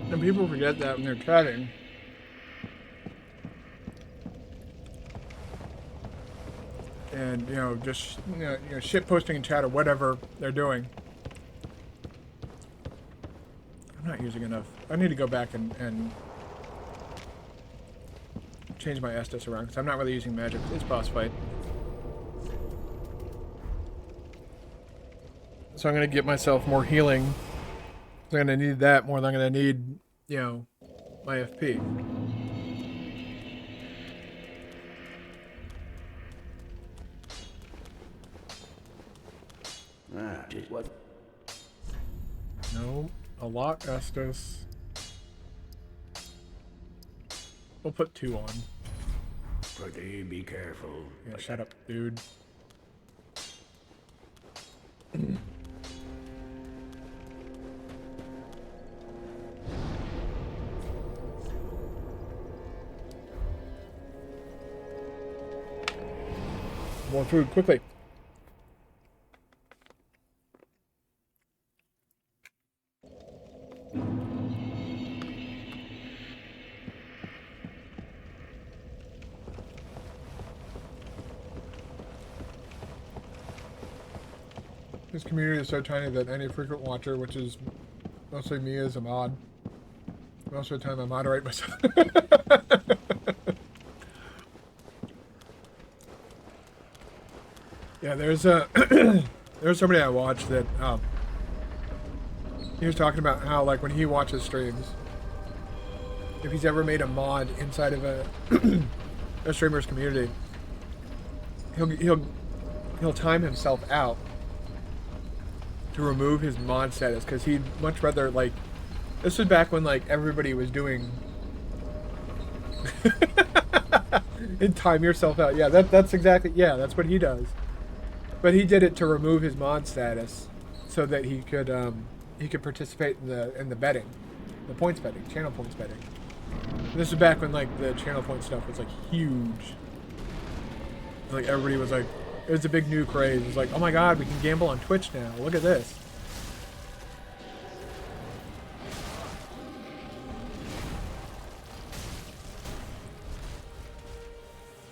And people forget that when they're chatting. And, you know, just, shit posting in chat or whatever they're doing. I'm not using enough. I need to go back and change my Estus around, because I'm not really using magic. It's boss fight. So I'm going to get myself more healing. So I'm going to need that more than I'm going to need, you know, my FP. Just what? No, a lot Estus. We'll put 2 on. Pretty be careful. Yeah, shut up, dude. More food, quickly. This community is so tiny that any frequent watcher, which is mostly me as a mod, most of the time I moderate myself. Yeah, there's somebody I watched that he was talking about how, like, when he watches streams, if he's ever made a mod inside of a a streamer's community, he'll time himself out to remove his mod status, because he'd much rather, like, this was back when, like, everybody was doing and time yourself out. Yeah, that's exactly, yeah, that's what he does. But he did it to remove his mod status so that he could participate in the betting, the points betting, channel points betting. And this was back when, like, the channel point stuff was, like, huge. Like, everybody was like, it was a big new craze. It was like, oh my god, we can gamble on Twitch now. Look at this.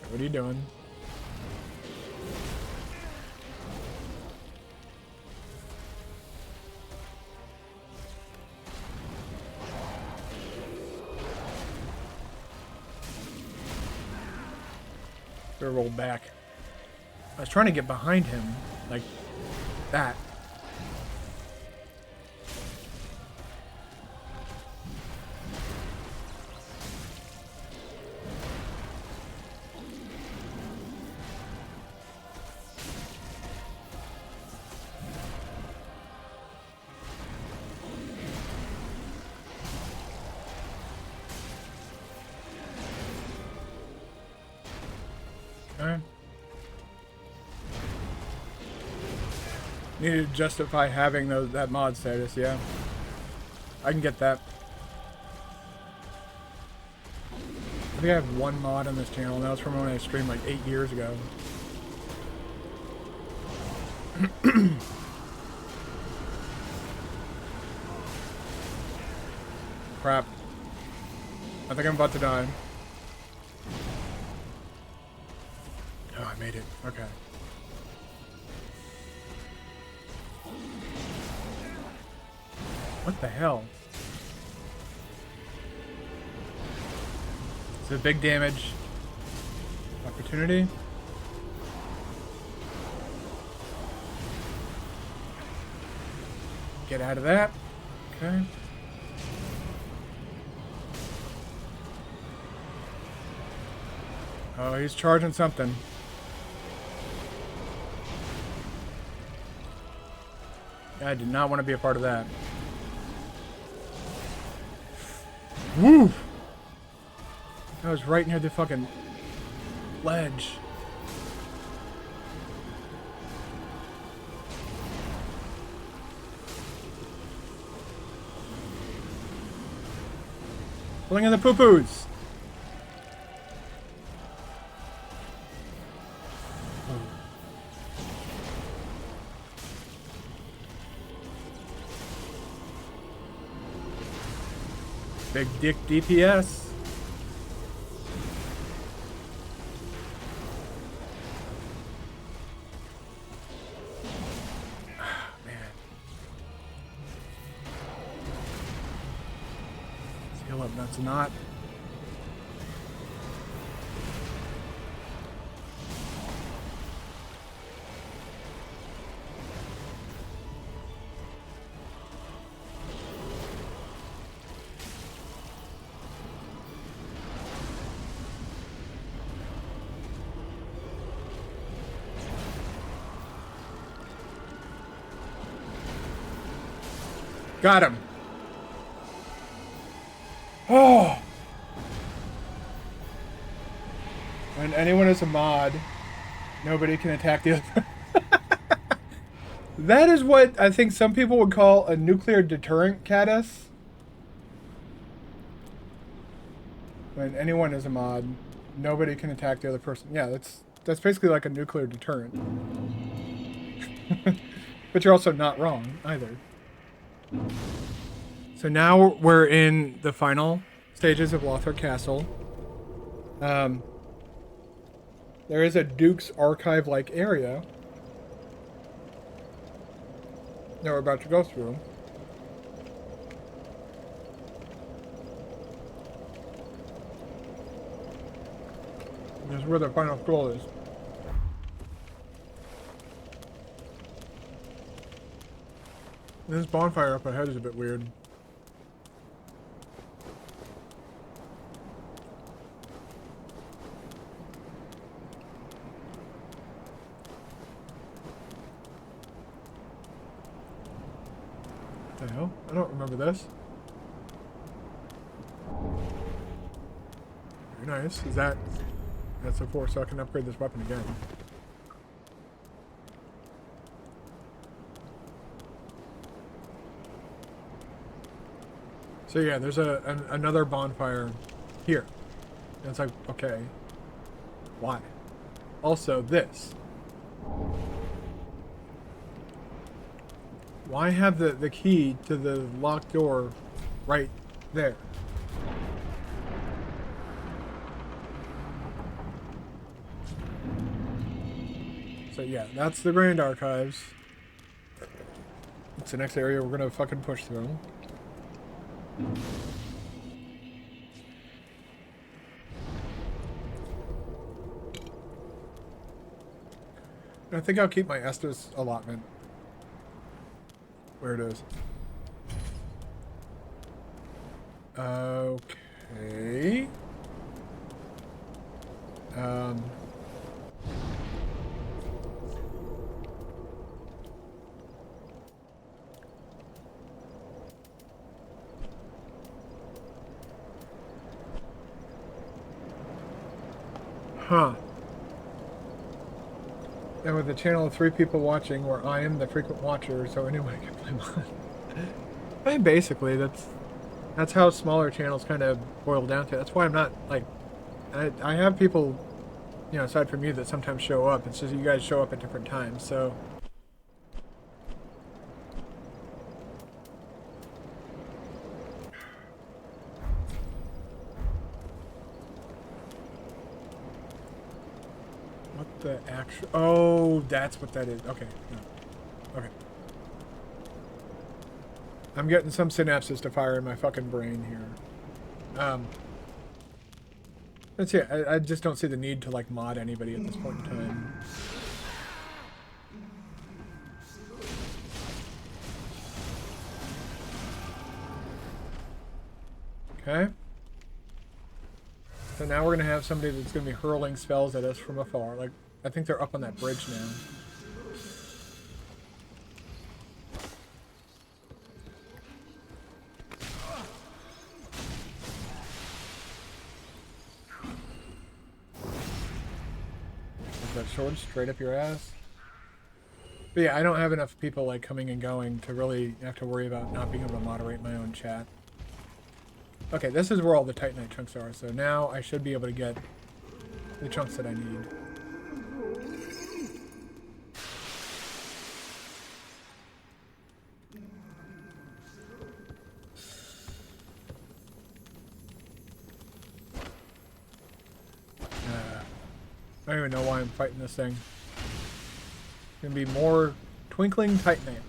What are you doing? Better roll back. I was trying to get behind him, like that. Okay. Needed to justify having that mod status, yeah. I can get that. I think I have 1 mod on this channel, and that was from when I streamed like 8 years ago. Crap. I think I'm about to die. Oh, I made it. Okay. What the hell? It's a big damage. Opportunity. Get out of that. Okay. Oh, he's charging something. I did not want to be a part of that. Woo! I was right near the fucking ledge. Pulling in the poo-poos. Big dick DPS. Man. Let's heal up nuts and not. Got him. Oh. When anyone is a mod, nobody can attack the other. That is what I think some people would call a nuclear deterrent, Caddis. When anyone is a mod, nobody can attack the other person. Yeah, that's basically like a nuclear deterrent. But you're also not wrong either. So now we're in the final stages of Lothar Castle. There is a Duke's Archive-like area that we're about to go through. This is where the final scroll is. This bonfire up ahead is a bit weird. What the hell? I don't remember this. Very nice. Is that... That's a 4, so I can upgrade this weapon again. So yeah, there's another bonfire here. And it's like, okay, why? Also, this. Why have the key to the locked door right there? So yeah, that's the Grand Archives. It's the next area we're gonna fucking push through. I think I'll keep my Estus allotment where it is. Okay. Huh. And with a channel of 3 people watching, where I am the frequent watcher, so anyone can play mod. I mean, basically, that's how smaller channels kind of boil down to. That's why I'm not, like... I have people, you know, aside from you, that sometimes show up. It's just you guys show up at different times, so... The actual... Oh, that's what that is. Okay. No. Okay. I'm getting some synapses to fire in my fucking brain here. That's it. I just don't see the need to, like, mod anybody at this point in time. Okay. So now we're going to have somebody that's going to be hurling spells at us from afar. Like, I think they're up on that bridge now. Is that sword straight up your ass? But yeah, I don't have enough people, like, coming and going to really have to worry about not being able to moderate my own chat. Okay, this is where all the Titanite chunks are, so now I should be able to get the chunks that I need. I don't even know why I'm fighting this thing. It's gonna be more Twinkling Titanite.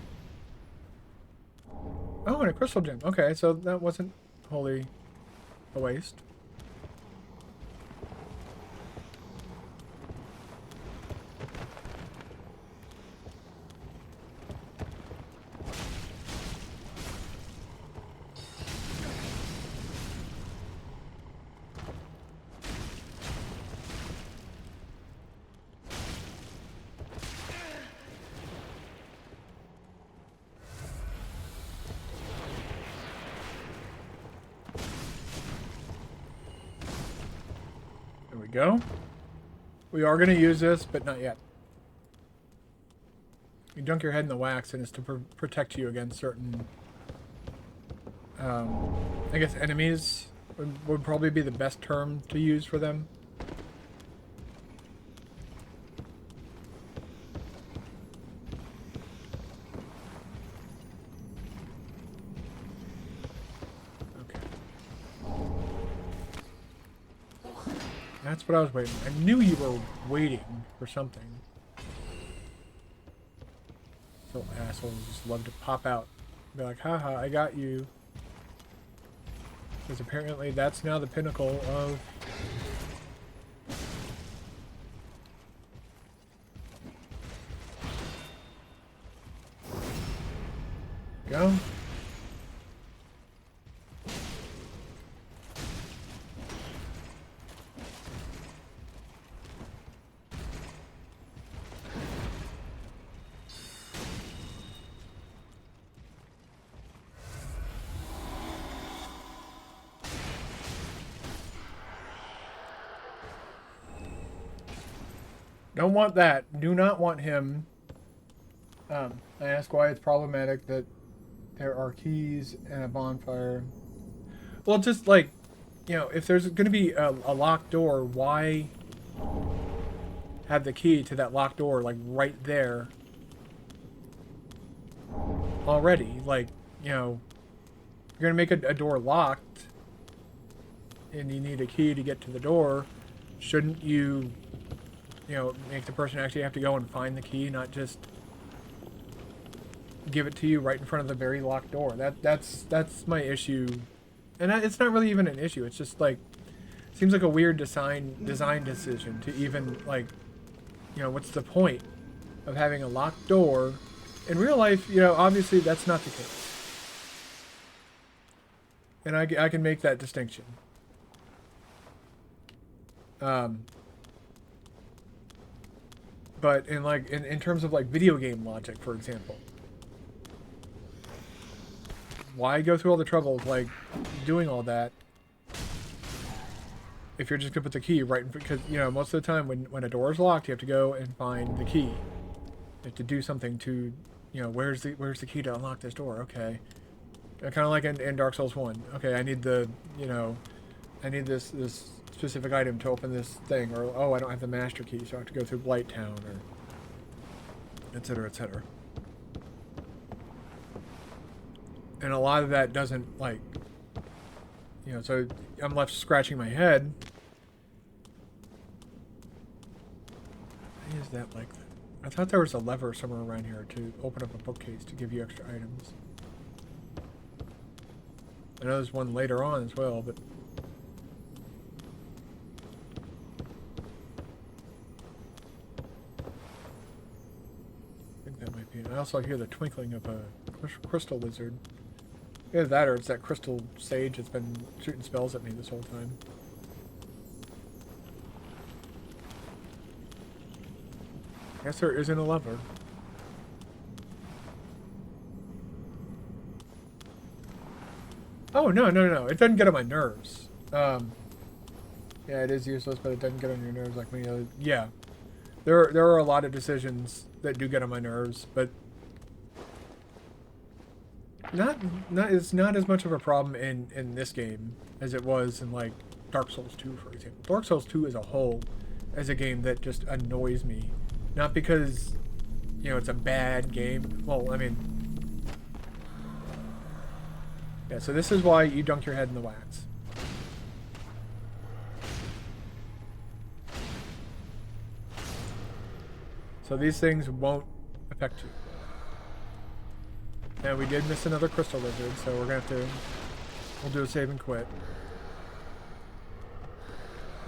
Oh, and a crystal gem. Okay, so that wasn't wholly a waste. There we go. We are going to use this, but not yet. You dunk your head in the wax, and it's to protect you against certain, I guess enemies would probably be the best term to use for them. Okay. That's what I was waiting. I knew you were waiting for something. So assholes just love to pop out. Be like, haha, I got you. Because apparently that's now the pinnacle of... Go. Don't want that. Do not want him. I ask why it's problematic that there are keys and a bonfire. Well, just like, you know, if there's going to be a locked door, why have the key to that locked door, like, right there already? Like, you know, you're going to make a door locked and you need a key to get to the door. Shouldn't you, you know, make the person actually have to go and find the key, not just give it to you right in front of the very locked door? That's my issue. And it's not really even an issue. It's just like, seems like a weird design decision to even, like, you know, what's the point of having a locked door? In real life, you know, obviously that's not the case. And I can make that distinction. But in, like, in terms of, like, video game logic, for example, why go through all the trouble of, like, doing all that if you're just gonna put the key right in, because, you know, most of the time when a door is locked, you have to go and find the key. You have to do something to, you know, where's the key to unlock this door? Okay. Kind of like in Dark Souls 1. Okay, I need the, you know, I need this specific item to open this thing, or, oh, I don't have the master key, so I have to go through Blighttown, or etc., etc. And a lot of that doesn't, like, you know, so I'm left scratching my head. Why is that like that? I thought there was a lever somewhere around here to open up a bookcase to give you extra items. I know there's one later on as well, but... I think that might be it. I also hear the twinkling of a crystal lizard. Either that or it's that crystal sage that's been shooting spells at me this whole time. Guess there isn't a lever. Oh, no. It doesn't get on my nerves. Yeah, it is useless, but it doesn't get on your nerves like many other... Yeah. There are a lot of decisions that do get on my nerves, but... It's not as much of a problem in this game as it was in, like, Dark Souls 2, for example. Dark Souls 2 as a whole is a game that just annoys me. Not because, you know, it's a bad game. Well, I mean... Yeah, so this is why you dunk your head in the wax. So these things won't affect you. And we did miss another crystal lizard, so we're gonna have to... We'll do a save and quit.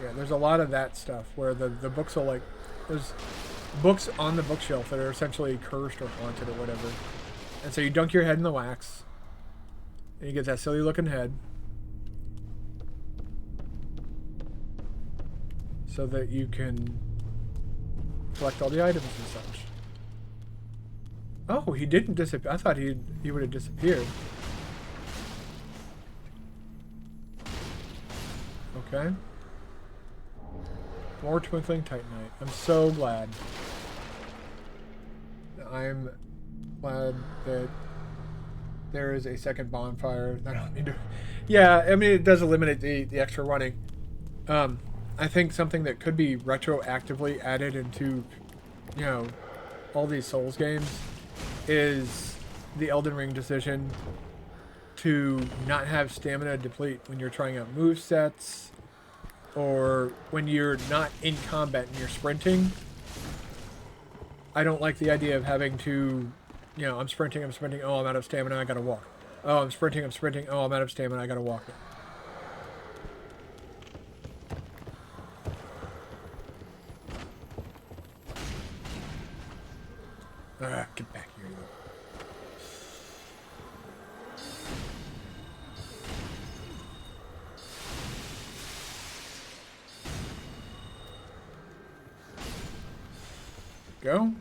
Yeah, there's a lot of that stuff where the books will like... There's books on the bookshelf that are essentially cursed or haunted or whatever. And so you dunk your head in the wax. And you get that silly looking head. So that you can collect all the items and such. Oh, he didn't disappear. I thought he would have disappeared. Okay. More Twinkling Titanite. I'm so glad. I'm glad that there is a second bonfire. I don't need to... Yeah, I mean, it does eliminate the extra running. I think something that could be retroactively added into, you know, all these Souls games is the Elden Ring decision to not have stamina deplete when you're trying out movesets or when you're not in combat and you're sprinting. I don't like the idea of having to, you know, I'm sprinting, oh, I'm out of stamina, I gotta walk. Oh, I'm sprinting, oh, I'm out of stamina, I gotta walk. Get back here. Go.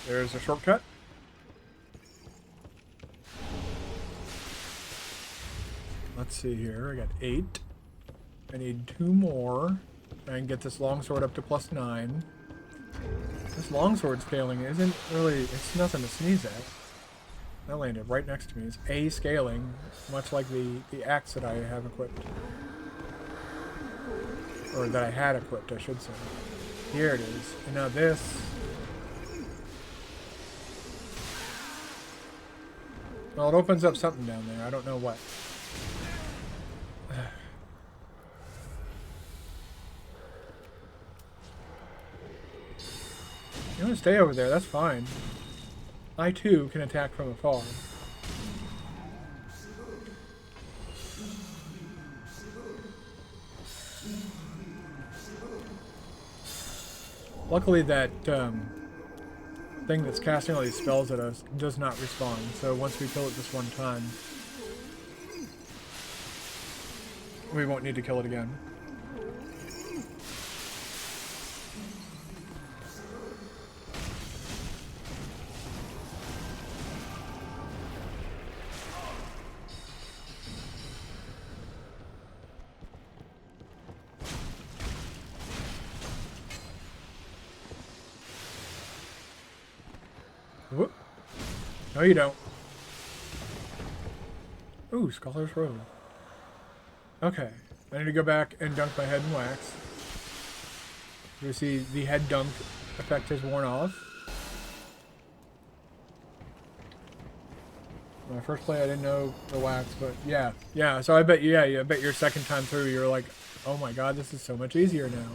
There's a shortcut. Let's see here. I got 8. I need 2 more. I can get this longsword up to +9. This longsword scaling isn't really... It's nothing to sneeze at. That landed right next to me. It's A scaling, much like the axe that I have equipped. Or that I had equipped, I should say. Here it is. And now this... Well, it opens up something down there. I don't know what. You want to stay over there, that's fine. I too can attack from afar. Luckily that thing that's casting all these spells at us does not respawn, so once we kill it this one time, we won't need to kill it again. Whoop. No, you don't. Ooh, Scholar's Robe. Okay. I need to go back and dunk my head in wax. You see the head dunk effect has worn off. My first play I didn't know the wax, but yeah. Yeah, so I bet I bet your second time through you're like, oh my god, this is so much easier now.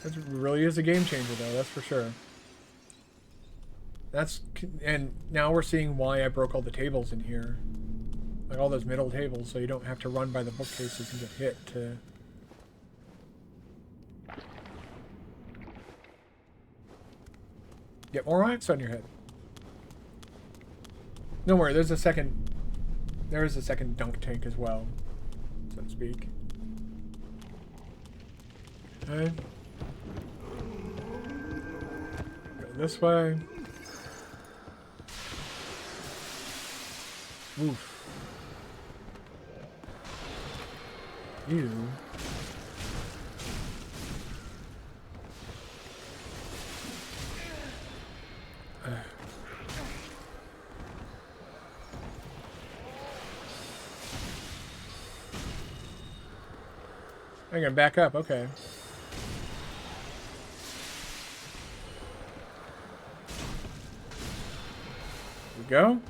It really is a game changer, though, that's for sure. And now we're seeing why I broke all the tables in here. Like all those middle tables, so you don't have to run by the bookcases and get hit to... Get more ice on your head. Don't worry, there is a second dunk tank as well, so to speak. Okay. This way. Oof. You. I'm gonna back up, okay. we go.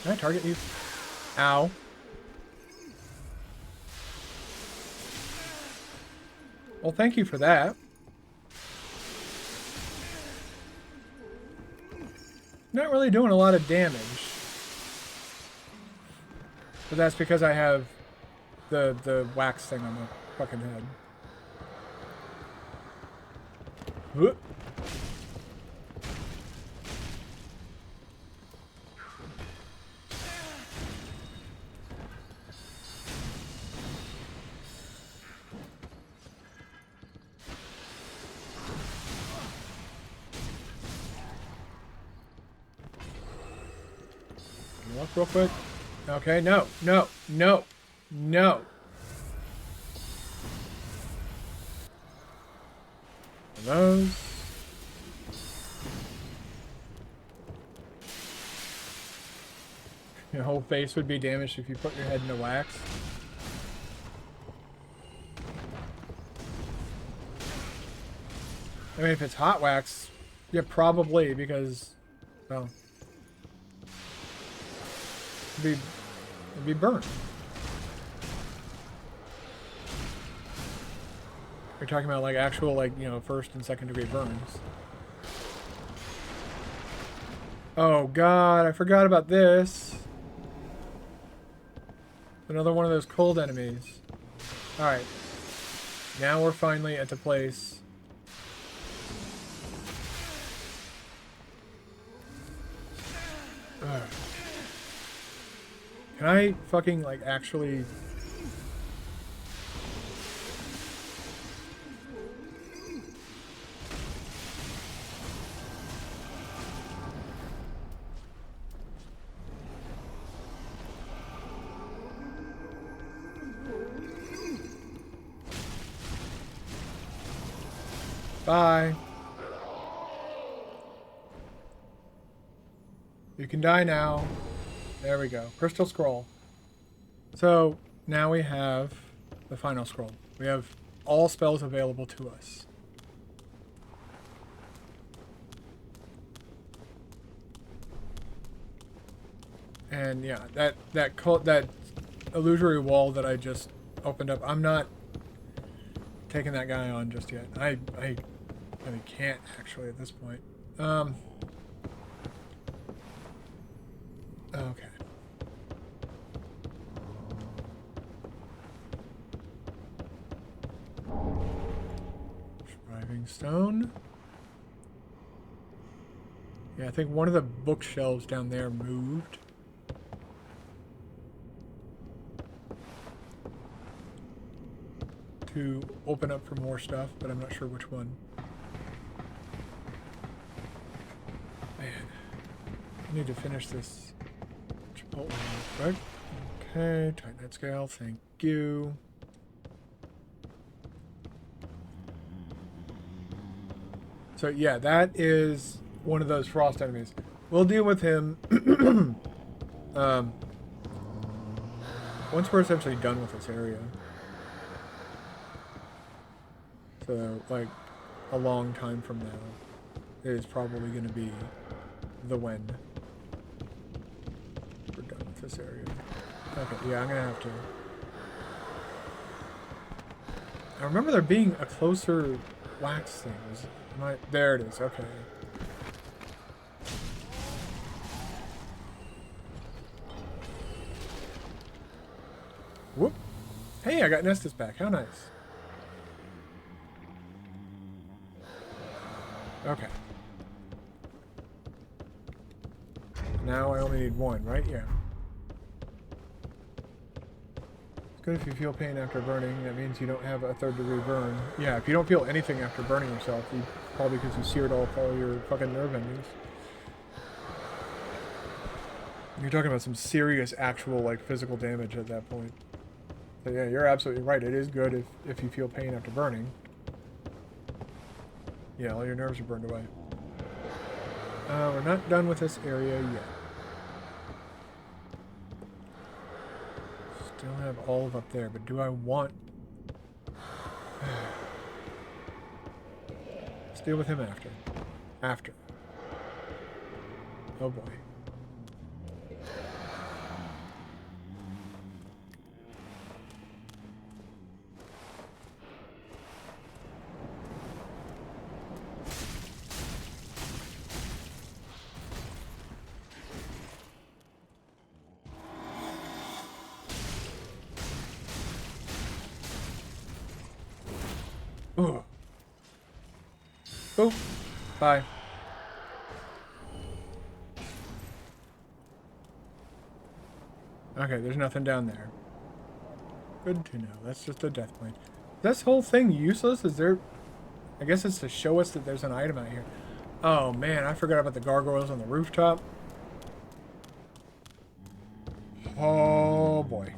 Can I target you? Ow. Well, thank you for that. Not really doing a lot of damage. But that's because I have the wax thing on my fucking head. Whoop. Walk real quick. Okay, no, no, no, no. Those. Your whole face would be damaged if you put your head in the wax. I mean, if it's hot wax, yeah, probably, because, well, it'd be burnt. You're talking about like actual, like, you know, first and second degree burns. Oh god, I forgot about this. Another one of those cold enemies. Alright. Now we're finally at the place. Ugh. Can I fucking, like, actually... Bye. You can die now. There we go. Crystal Scroll. So, now we have the final scroll. We have all spells available to us. And yeah, that illusory wall that I just opened up, I'm not taking that guy on just yet. I can't actually at this point. Okay. Surviving stone. Yeah, I think one of the bookshelves down there moved. To open up for more stuff, but I'm not sure which one. Man, I need to finish this Chipotle real quick. Okay, tighten that scale, thank you. So yeah, that is one of those frost enemies. We'll deal with him once we're essentially done with this area. So, like, a long time from now is probably going to be the when we're done with this area. Okay, yeah, I'm going to have to... I remember there being a closer wax thing. There it is, okay. Whoop. Hey, I got Nestus back. How nice. Okay. Now I only need one, right? Yeah. It's good if you feel pain after burning. That means you don't have a third-degree burn. Yeah, if you don't feel anything after burning yourself, probably because you seared off all your fucking nerve endings. You're talking about some serious, actual, like, physical damage at that point. So yeah, you're absolutely right. It is good if you feel pain after burning. Yeah, all your nerves are burned away. We're not done with this area yet. Still have all of up there, but do I want... Let's deal with him after. After. Oh boy. Ooh. Boop. Bye. Okay, there's nothing down there. Good to know. That's just a death point. Is this whole thing useless? Is there... I guess it's to show us that there's an item out here. Oh man, I forgot about the gargoyles on the rooftop. Oh boy.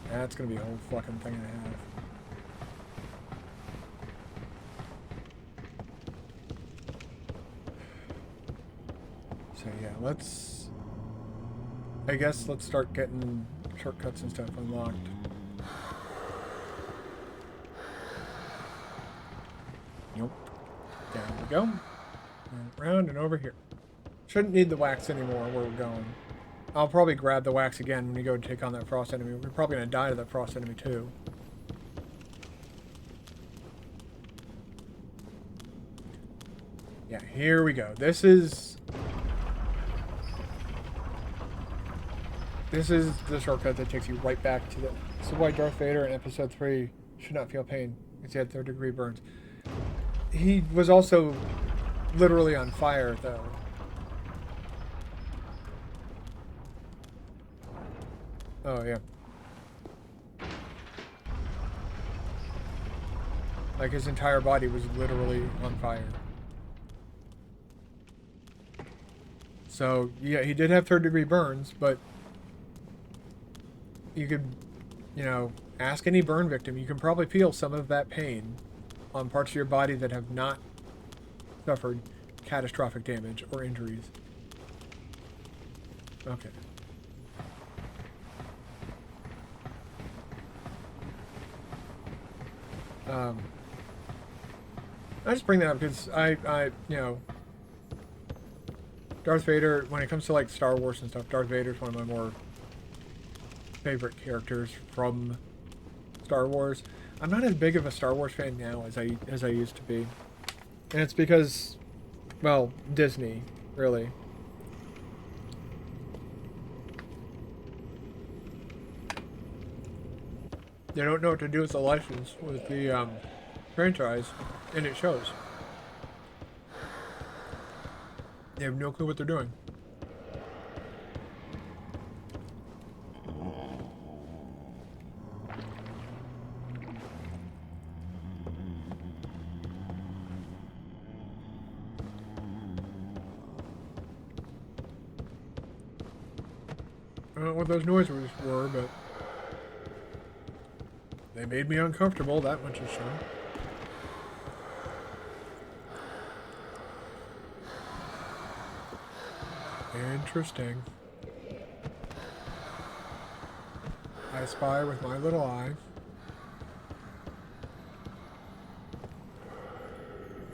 That's gonna be a whole fucking thing and a half. So yeah, let's... I guess let's start getting shortcuts and stuff unlocked. Nope. There we go. And around and over here. Shouldn't need the wax anymore where we're going. I'll probably grab the wax again when we go take on that frost enemy. We're probably going to die to that frost enemy too. Yeah, here we go. This is the shortcut that takes you right back to the... This is why Darth Vader in Episode 3 should not feel pain, because he had third-degree burns. He was also literally on fire, though. Oh, yeah. Like, his entire body was literally on fire. So, yeah, he did have third-degree burns, but you could, you know, ask any burn victim. You can probably feel some of that pain on parts of your body that have not suffered catastrophic damage or injuries. Okay. I just bring that up because you know, Darth Vader, when it comes to like Star Wars and stuff, Darth Vader is one of my more favorite characters from Star Wars. I'm not as big of a Star Wars fan now as I used to be. And it's because, well, Disney, really. They don't know what to do with the license, with the franchise, and it shows. They have no clue what they're doing. I don't know what those noises were, but they made me uncomfortable, that much is sure. Interesting. I spy with my little eye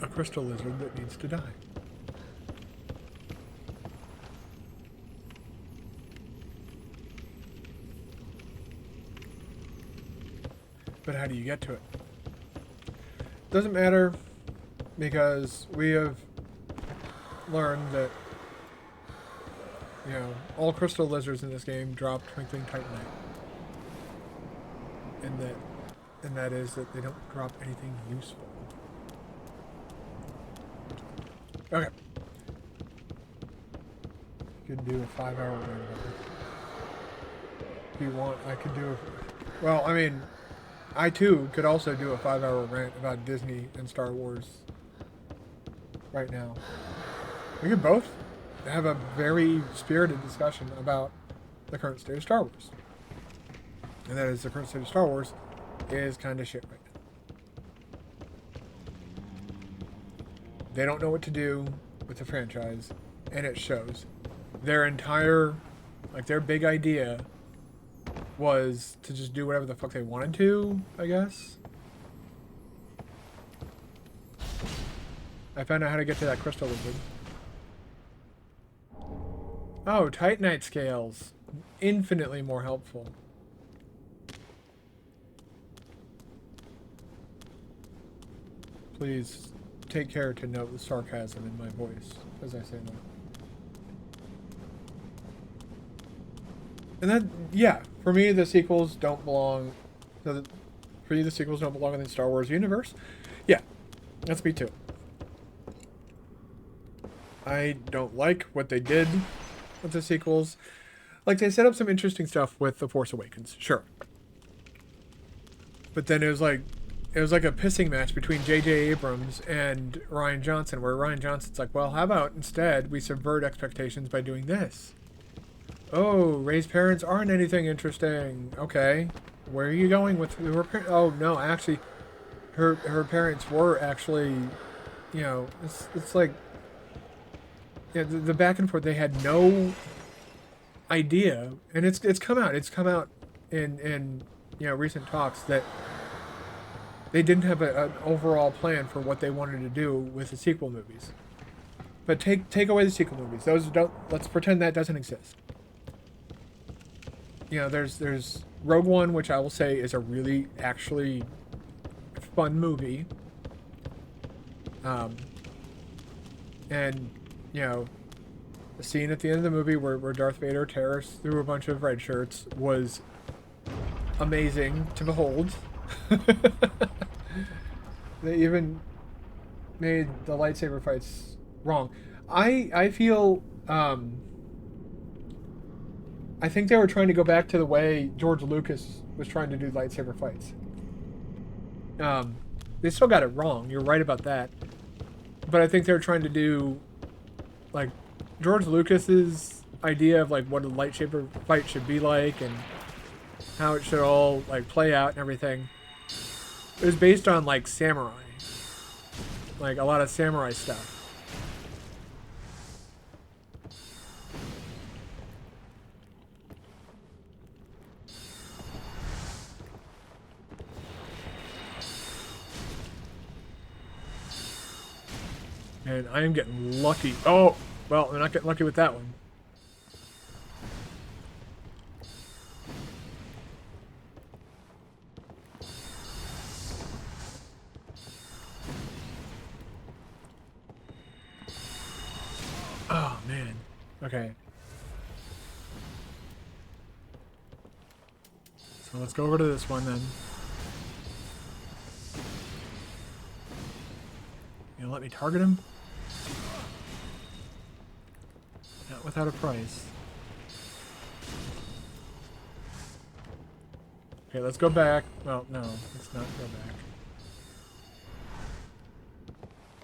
a crystal lizard that needs to die. But how do you get to it? Doesn't matter, because we have learned that, you know, all crystal lizards in this game drop Twinkling Titanite. And that is that they don't drop anything useful. Okay. Could do a 5-hour run. If you want, I could do a... Well, I mean, I too could also do a 5-hour rant about Disney and Star Wars right now. We could both have a very spirited discussion about the current state of Star Wars. And that is, the current state of Star Wars is kind of shit right now. They don't know what to do with the franchise, and it shows. Their entire, like, their big idea was to just do whatever the fuck they wanted to, I guess. I found out how to get to that crystal lizard. Oh, Titanite scales. Infinitely more helpful. Please take care to note the sarcasm in my voice as I say that. And that, yeah, for me, the sequels don't belong. For you, the sequels don't belong in the Star Wars universe. Yeah, that's me too. I don't like what they did with the sequels. Like, they set up some interesting stuff with The Force Awakens, sure. But then it was like a pissing match between J.J. Abrams and Rian Johnson, where Rian Johnson's like, well, how about instead we subvert expectations by doing this? Oh, Rey's parents aren't anything interesting. Okay. Where are you going with her parents? Oh, no, actually, her parents were actually, you know, it's like, yeah, the back and forth, they had no idea, and it's come out in you know, recent talks that they didn't have an overall plan for what they wanted to do with the sequel movies. But take away the sequel movies. Those don't. Let's pretend that doesn't exist. You know, there's Rogue One, which I will say is a really actually fun movie. And you know, the scene at the end of the movie where Darth Vader tears through a bunch of red shirts was amazing to behold. They even made the lightsaber fights wrong. I feel I think they were trying to go back to the way George Lucas was trying to do lightsaber fights. They still got it wrong. You're right about that. But I think they were trying to do like George Lucas's idea of like what a lightsaber fight should be like and how it should all like play out and everything. It was based on like samurai, like a lot of samurai stuff. And I am getting lucky. Oh, well, I'm not getting lucky with that one. Oh, man. Okay. So let's go over to this one then. You gonna let me target him? Not without a price. Okay, let's go back. Well, no, let's not go back.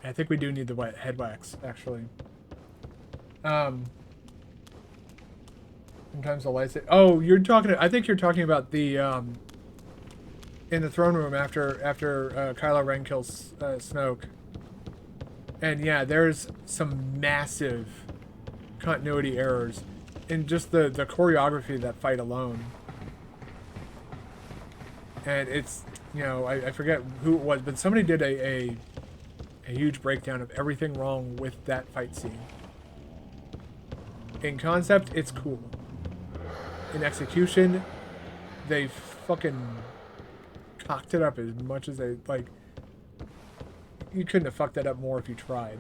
I think we do need the head wax, actually. Sometimes the lights. Oh, you're talking. I think you're talking about the in the throne room after Kylo Ren kills Snoke. And yeah, there's some massive continuity errors in just the choreography of that fight alone. And it's, you know, I forget who it was, but somebody did a huge breakdown of everything wrong with that fight scene. In concept, it's cool. In execution, they fucking cocked it up as much as they, like, you couldn't have fucked that up more if you tried.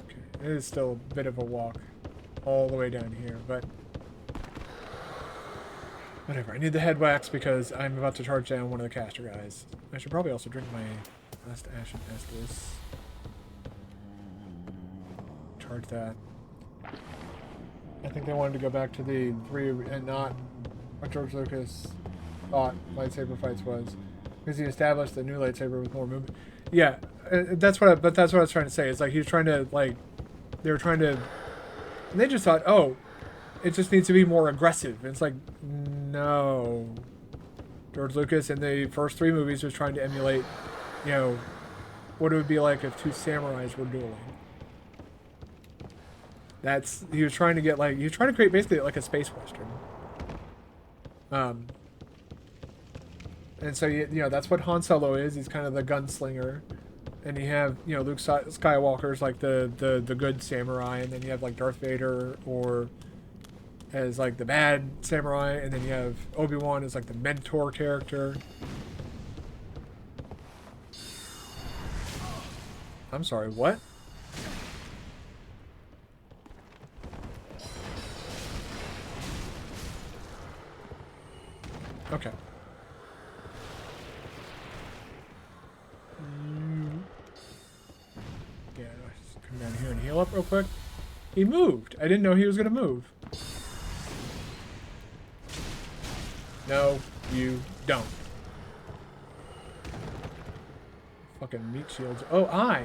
Okay, it is still a bit of a walk all the way down here, but whatever. I need the head wax because I'm about to charge down one of the caster guys. I should probably also drink my last Ashen Estus. Charge that. I think they wanted to go back to the 3 and not what George Lucas thought lightsaber fights was, because he established a new lightsaber with more movement. Yeah, that's what I was trying to say. It's like he was trying to, like, they were trying to, and they just thought, oh, it just needs to be more aggressive. And it's like, no. George Lucas in the first 3 movies was trying to emulate, you know, what it would be like if 2 samurais were dueling. He was trying to get, like, he was trying to create basically like a space western. And so you know that's what Han Solo is. He's kind of the gunslinger, and you have Luke Skywalker's like the good samurai, and then you have like Darth Vader or as like the bad samurai, and then you have Obi-Wan as like the mentor character. I'm sorry, what? Okay. Yeah, just come down here and heal up real quick. He moved. I didn't know he was gonna move. No, you don't. Fucking meat shields. Oh, I.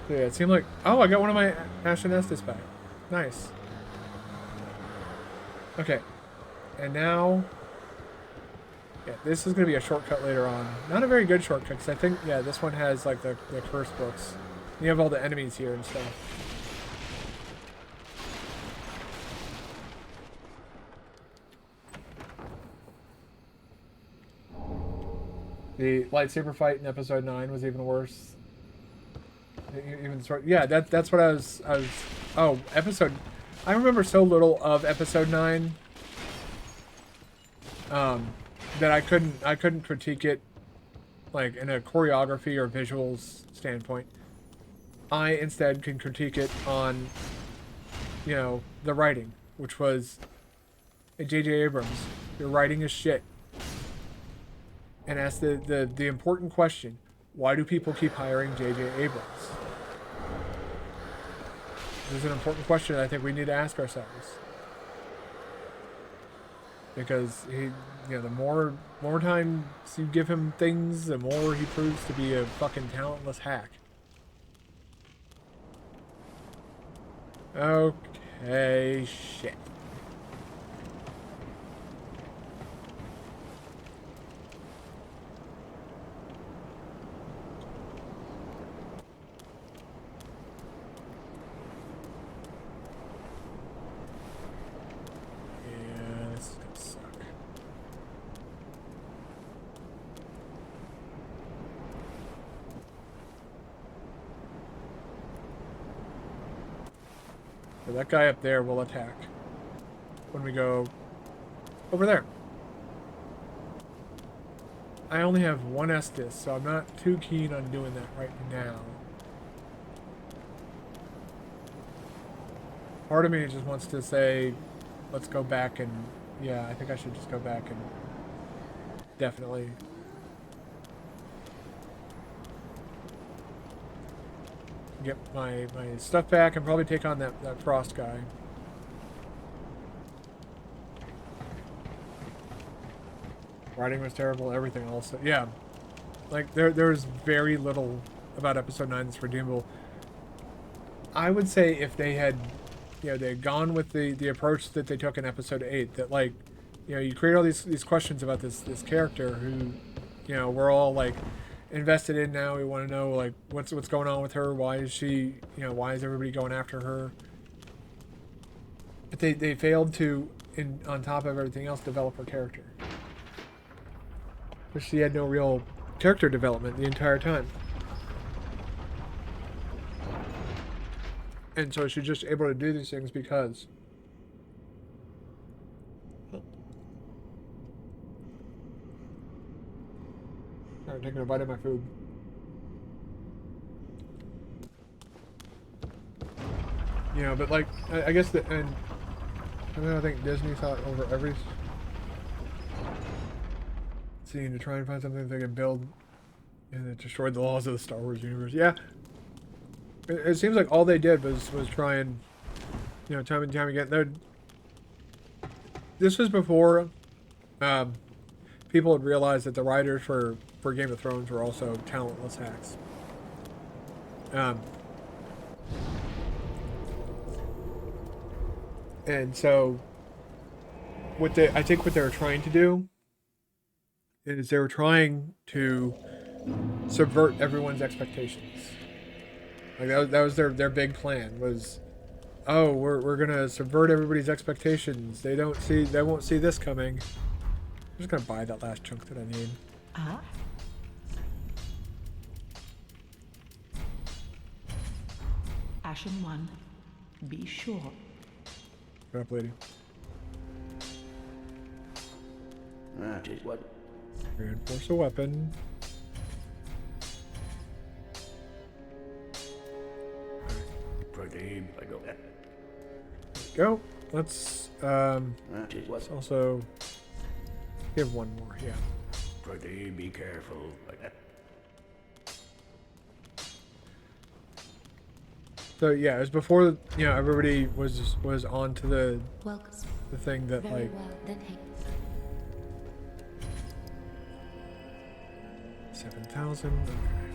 Yeah, it seemed like... Oh, I got one of my Ashen Estus back. Nice. Okay. And now... Yeah, this is going to be a shortcut later on. Not a very good shortcut, because I think, yeah, this one has, like, the curse books. You have all the enemies here and stuff. The lightsaber fight in episode 9 was even worse. Even yeah, that's what I was. Oh, episode. I remember so little of episode 9. That I couldn't critique it, like in a choreography or visuals standpoint. I instead can critique it on, the writing, which was, J.J. Abrams, your writing is shit. And ask the important question: why do people keep hiring J.J. Abrams? This is an important question I think we need to ask ourselves. Because the more time you give him things, the more he proves to be a fucking talentless hack. Okay, shit. That guy up there will attack when we go over there. I only have one Estus, so I'm not too keen on doing that right now. Part of me just wants to say, let's go back and... Yeah, I think I should just go back and... Definitely... get my stuff back and probably take on that Frost guy. Writing was terrible, everything also. Yeah. Like, there's very little about episode 9 that's redeemable. I would say if they had, they had gone with the approach that they took in episode 8, that, like, you create all these questions about this character who, we're all, like, invested in now. We want to know, like, what's going on with her. Why is she, why is everybody going after her? But they failed to, on top of everything else, develop her character. But she had no real character development the entire time. And so she's just able to do these things because... Alright, taking a bite of my food. But like, I guess that, and I think Disney thought over every scene to try and find something they can build, and it destroyed the laws of the Star Wars universe. Yeah, it seems like all they did was try and, time and time again. This was before people had realized that the writers for Game of Thrones were also talentless hacks. And so, I think what they were trying to do is they were trying to subvert everyone's expectations. Like that was their big plan was, oh, we're gonna subvert everybody's expectations. They won't see this coming. I'm just gonna buy that last chunk that I need. Ah. Ashen One, be sure. Go up, lady. That is what. Reinforce a weapon. Pretty. I go. Go. Let's That is what. let's also give one more. Yeah. Pretty. Be careful. So yeah, it was before everybody was on to the Welcome. thing that Very like well, then hey. 7,000.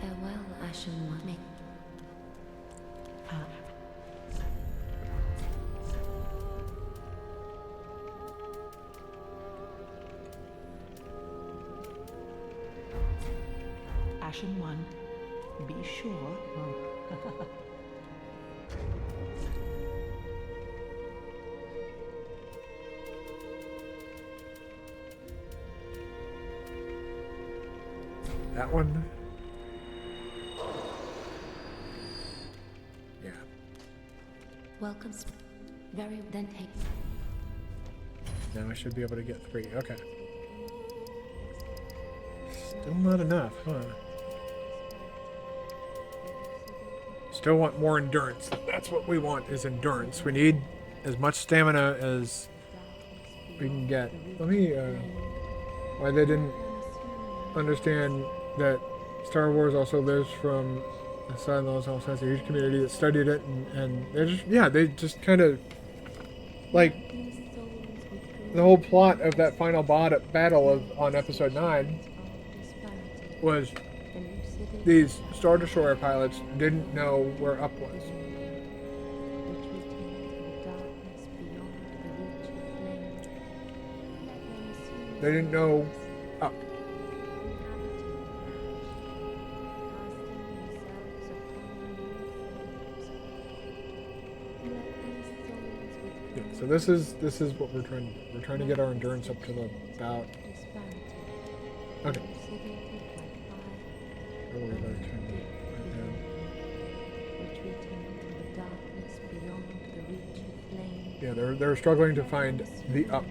Farewell, Ashen One. Ah. Ashen One, be sure. That one. Yeah. Welcome. Very then hey. Now I should be able to get 3. Okay. Still not enough, huh? Still want more endurance. That's what we want is endurance. We need as much stamina as we can get. Let me why they didn't understand that Star Wars also lives from the Silent Hills has a huge community that studied it and they just kind of like the whole plot of that final battle on episode 9 was these Star Destroyer pilots didn't know where up was. They didn't know up. Yeah, so this is what we're trying to do. We're trying to get our endurance up to about. Okay. Don't worry about it. Yeah, they're struggling to find the up.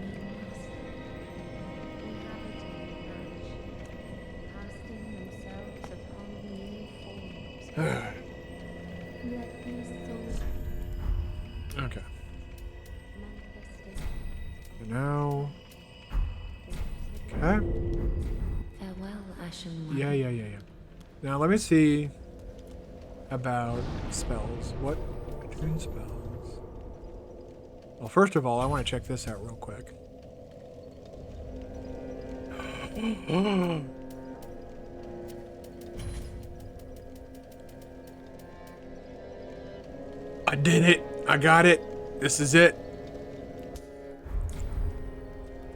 Okay. So now. Okay. Farewell, Ashen One. Yeah. Now let me see about spells. What attuned spells? Well, first of all, I want to check this out real quick. I did it. I got it. This is it.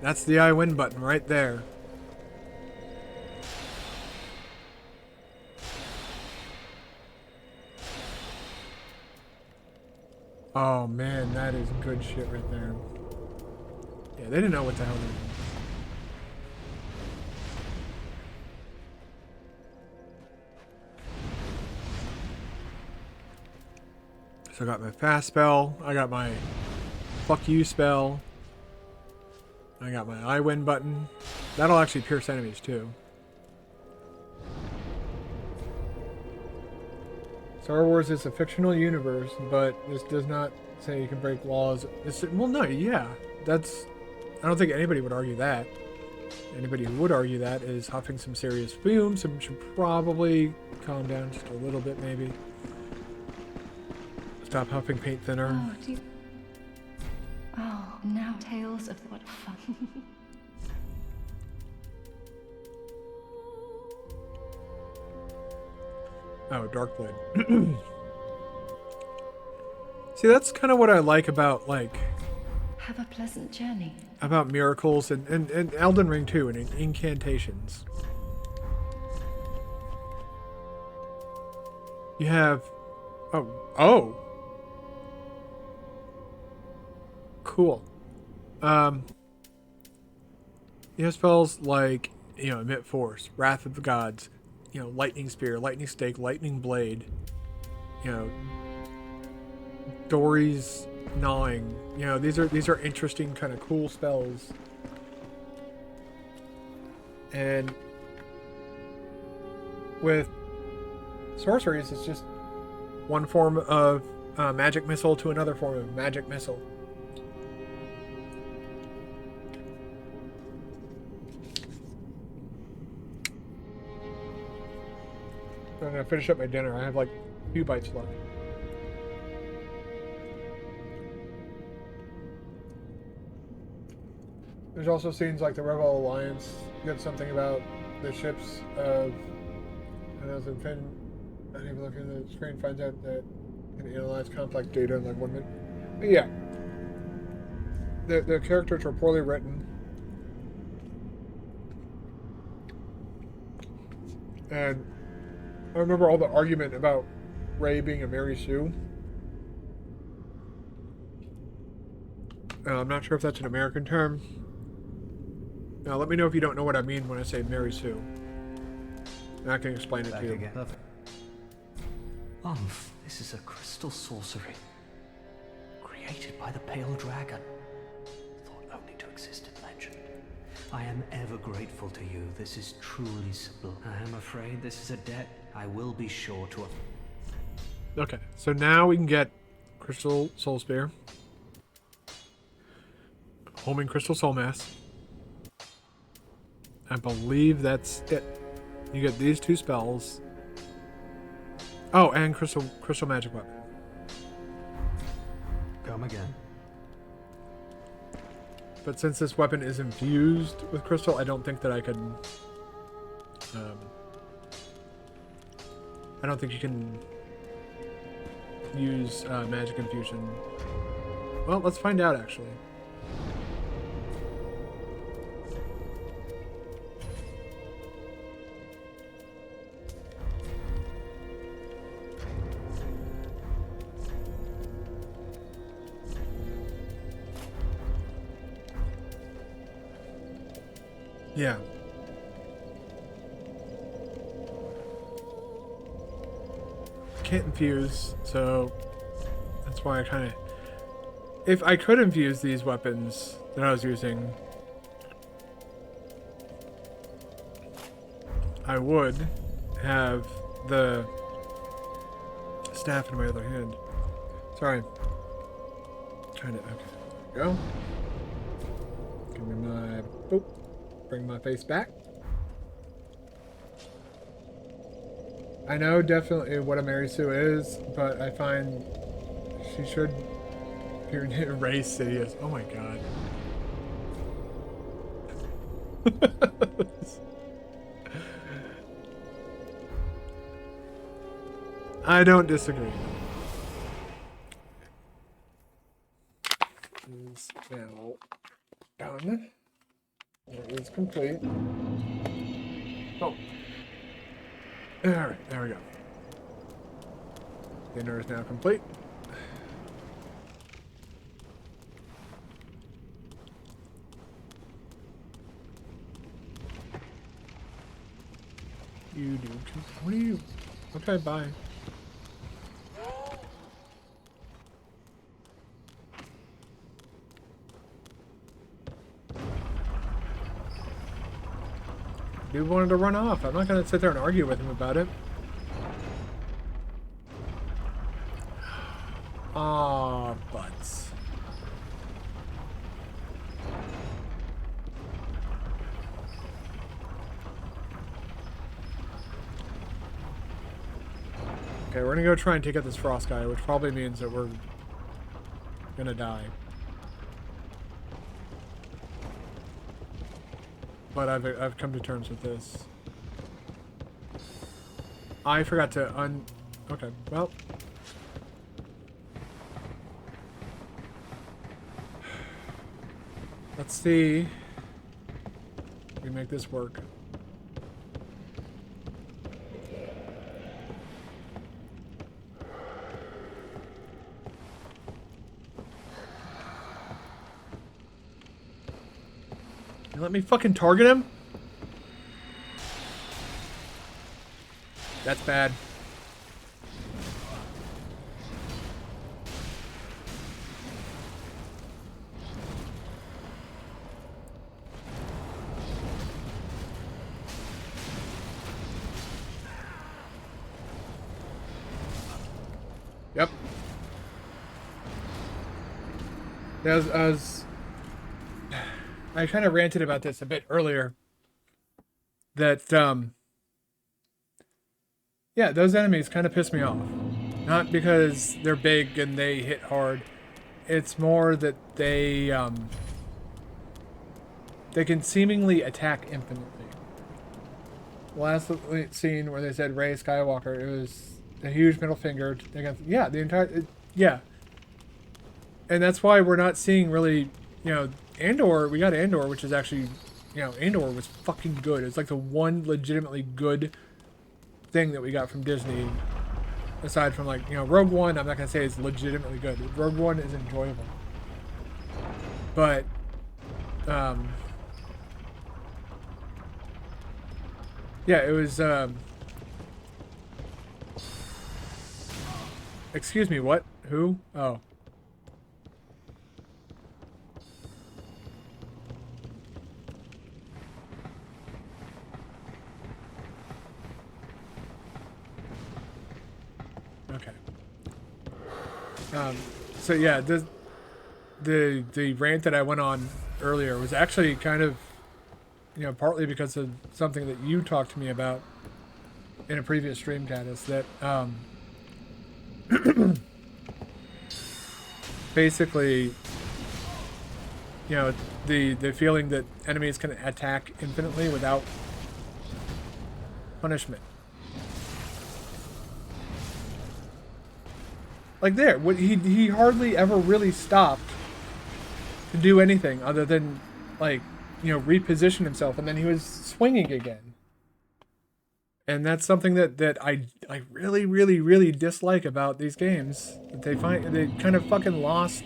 That's the I win button right there. Oh man, that is good shit right there. Yeah, they didn't know what the hell they were doing. So I got my fast spell, I got my fuck you spell, I got my I win button. That'll actually pierce enemies too. Star Wars is a fictional universe, but this does not say you can break laws. Well, no, yeah. That's... I don't think anybody would argue that. Anybody who would argue that is huffing some serious fumes and should probably calm down just a little bit, maybe. Stop huffing paint thinner. Oh, oh, now tales of what fun. Oh, Darkblade. See, that's kind of what I like about, like, Have a pleasant journey. about miracles and Elden Ring too, and incantations. You have, oh, cool. You have spells like, emit force, wrath of the gods, lightning spear, lightning stake, lightning blade, Dory's gnawing. These are interesting, kind of cool spells. And with sorceries, it's just one form of magic missile to another form of magic missile. I'm gonna finish up my dinner. I have like a few bites left. There's also scenes like the Rebel Alliance. You got something about the ships of, and as in Finn, I didn't even look at the screen, finds out that can analyze complex data in like 1 minute. But yeah, the characters were poorly written, and I remember all the argument about Rey being a Mary Sue. I'm not sure if that's an American term. Now, let me know if you don't know what I mean when I say Mary Sue. And I can explain it to you. Again. Perfect. This is a crystal sorcery. Created by the Pale Dragon. Thought only to exist in legend. I am ever grateful to you. This is truly simple. I am afraid this is a debt I will be sure to... Okay, so now we can get Crystal Soul Spear. Homing Crystal Soul Mass. I believe that's it. You get these 2 spells. Oh, and Crystal Magic Weapon. Come again. But since this weapon is infused with crystal, I don't think that I could... I don't think you can use magic infusion. Well, let's find out, actually. Yeah. Can't infuse, so that's why I kind of... If I could infuse these weapons that I was using, I would have the staff in my other hand. Sorry. Trying to... Okay. There we go. Give me my... Boop. Bring my face back. I know definitely what a Mary Sue is, but I find she should erase Sidious. Oh my god. I don't disagree. Is now done. It is complete. Oh. Alright, there we go. Dinner is now complete. You do. What are you? Okay, bye. Dude wanted to run off. I'm not going to sit there and argue with him about it. Aw, butts. Okay, we're going to go try and take out this frost guy, which probably means that we're going to die. But I've come to terms with this. I forgot to Okay, well. Let's see. If we make this work. You let me fucking target him? That's bad. Yep. I kind of ranted about this a bit earlier. That, yeah, those enemies kind of piss me off. Not because they're big and they hit hard. It's more that they can seemingly attack infinitely. The last scene where they said Rey Skywalker, it was a huge middle finger against, yeah, the entire, yeah. And that's why we're not seeing really, you know, Andor, we got Andor, which is actually, you know, Andor was fucking good. It's like the one legitimately good thing that we got from Disney, aside from, like, you know, Rogue One. I'm not gonna say it's legitimately good. Rogue One is enjoyable, but yeah, it was excuse me, what? Who? Oh. Okay. So yeah, the rant that I went on earlier was actually kind of, you know, partly because of something that you talked to me about in a previous stream, Caddis, that basically, you know, the feeling that enemies can attack infinitely without punishment. Like there, he hardly ever really stopped to do anything other than, like, you know, reposition himself, and then he was swinging again. And that's something that I really, really, really dislike about these games. That they kind of fucking lost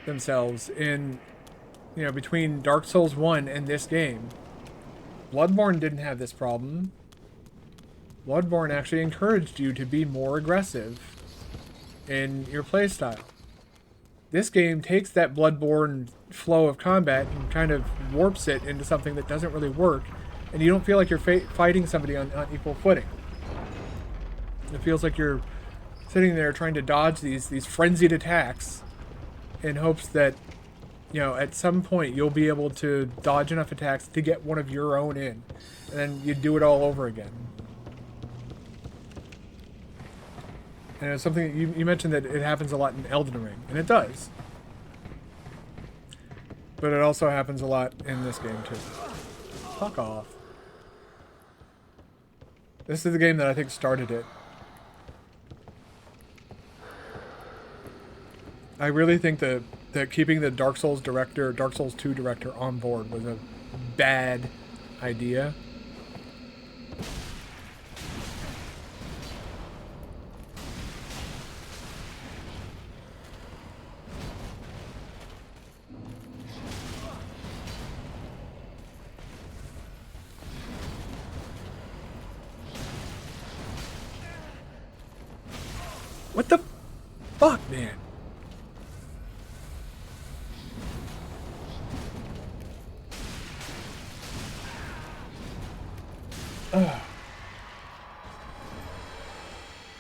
themselves in, you know, between Dark Souls 1 and this game. Bloodborne didn't have this problem. Bloodborne actually encouraged you to be more aggressive in your playstyle. This game takes that Bloodborne flow of combat and kind of warps it into something that doesn't really work, and you don't feel like you're fighting somebody on equal footing. It feels like you're sitting there trying to dodge these frenzied attacks in hopes that, you know, at some point you'll be able to dodge enough attacks to get one of your own in, and then you do it all over again. And it's something you mentioned that it happens a lot in Elden Ring, and it does. But it also happens a lot in this game too. Fuck off. This is the game that I think started it. I really think that keeping the Dark Souls 2 director on board was a bad idea. What the fuck, man? Ugh.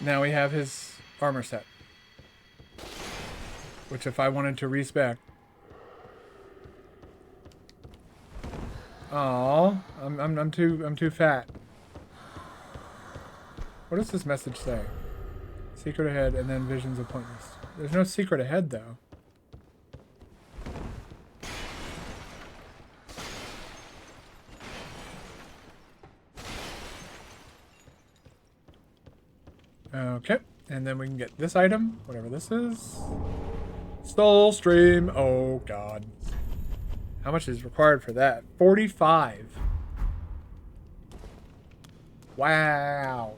Now we have his armor set, which if I wanted to respec. Aw, I'm too fat. What does this message say? Secret ahead, and then visions of pointless. There's no secret ahead, though. Okay, and then we can get this item, whatever this is. Soul Stream. Oh, God. How much is required for that? 45. Wow.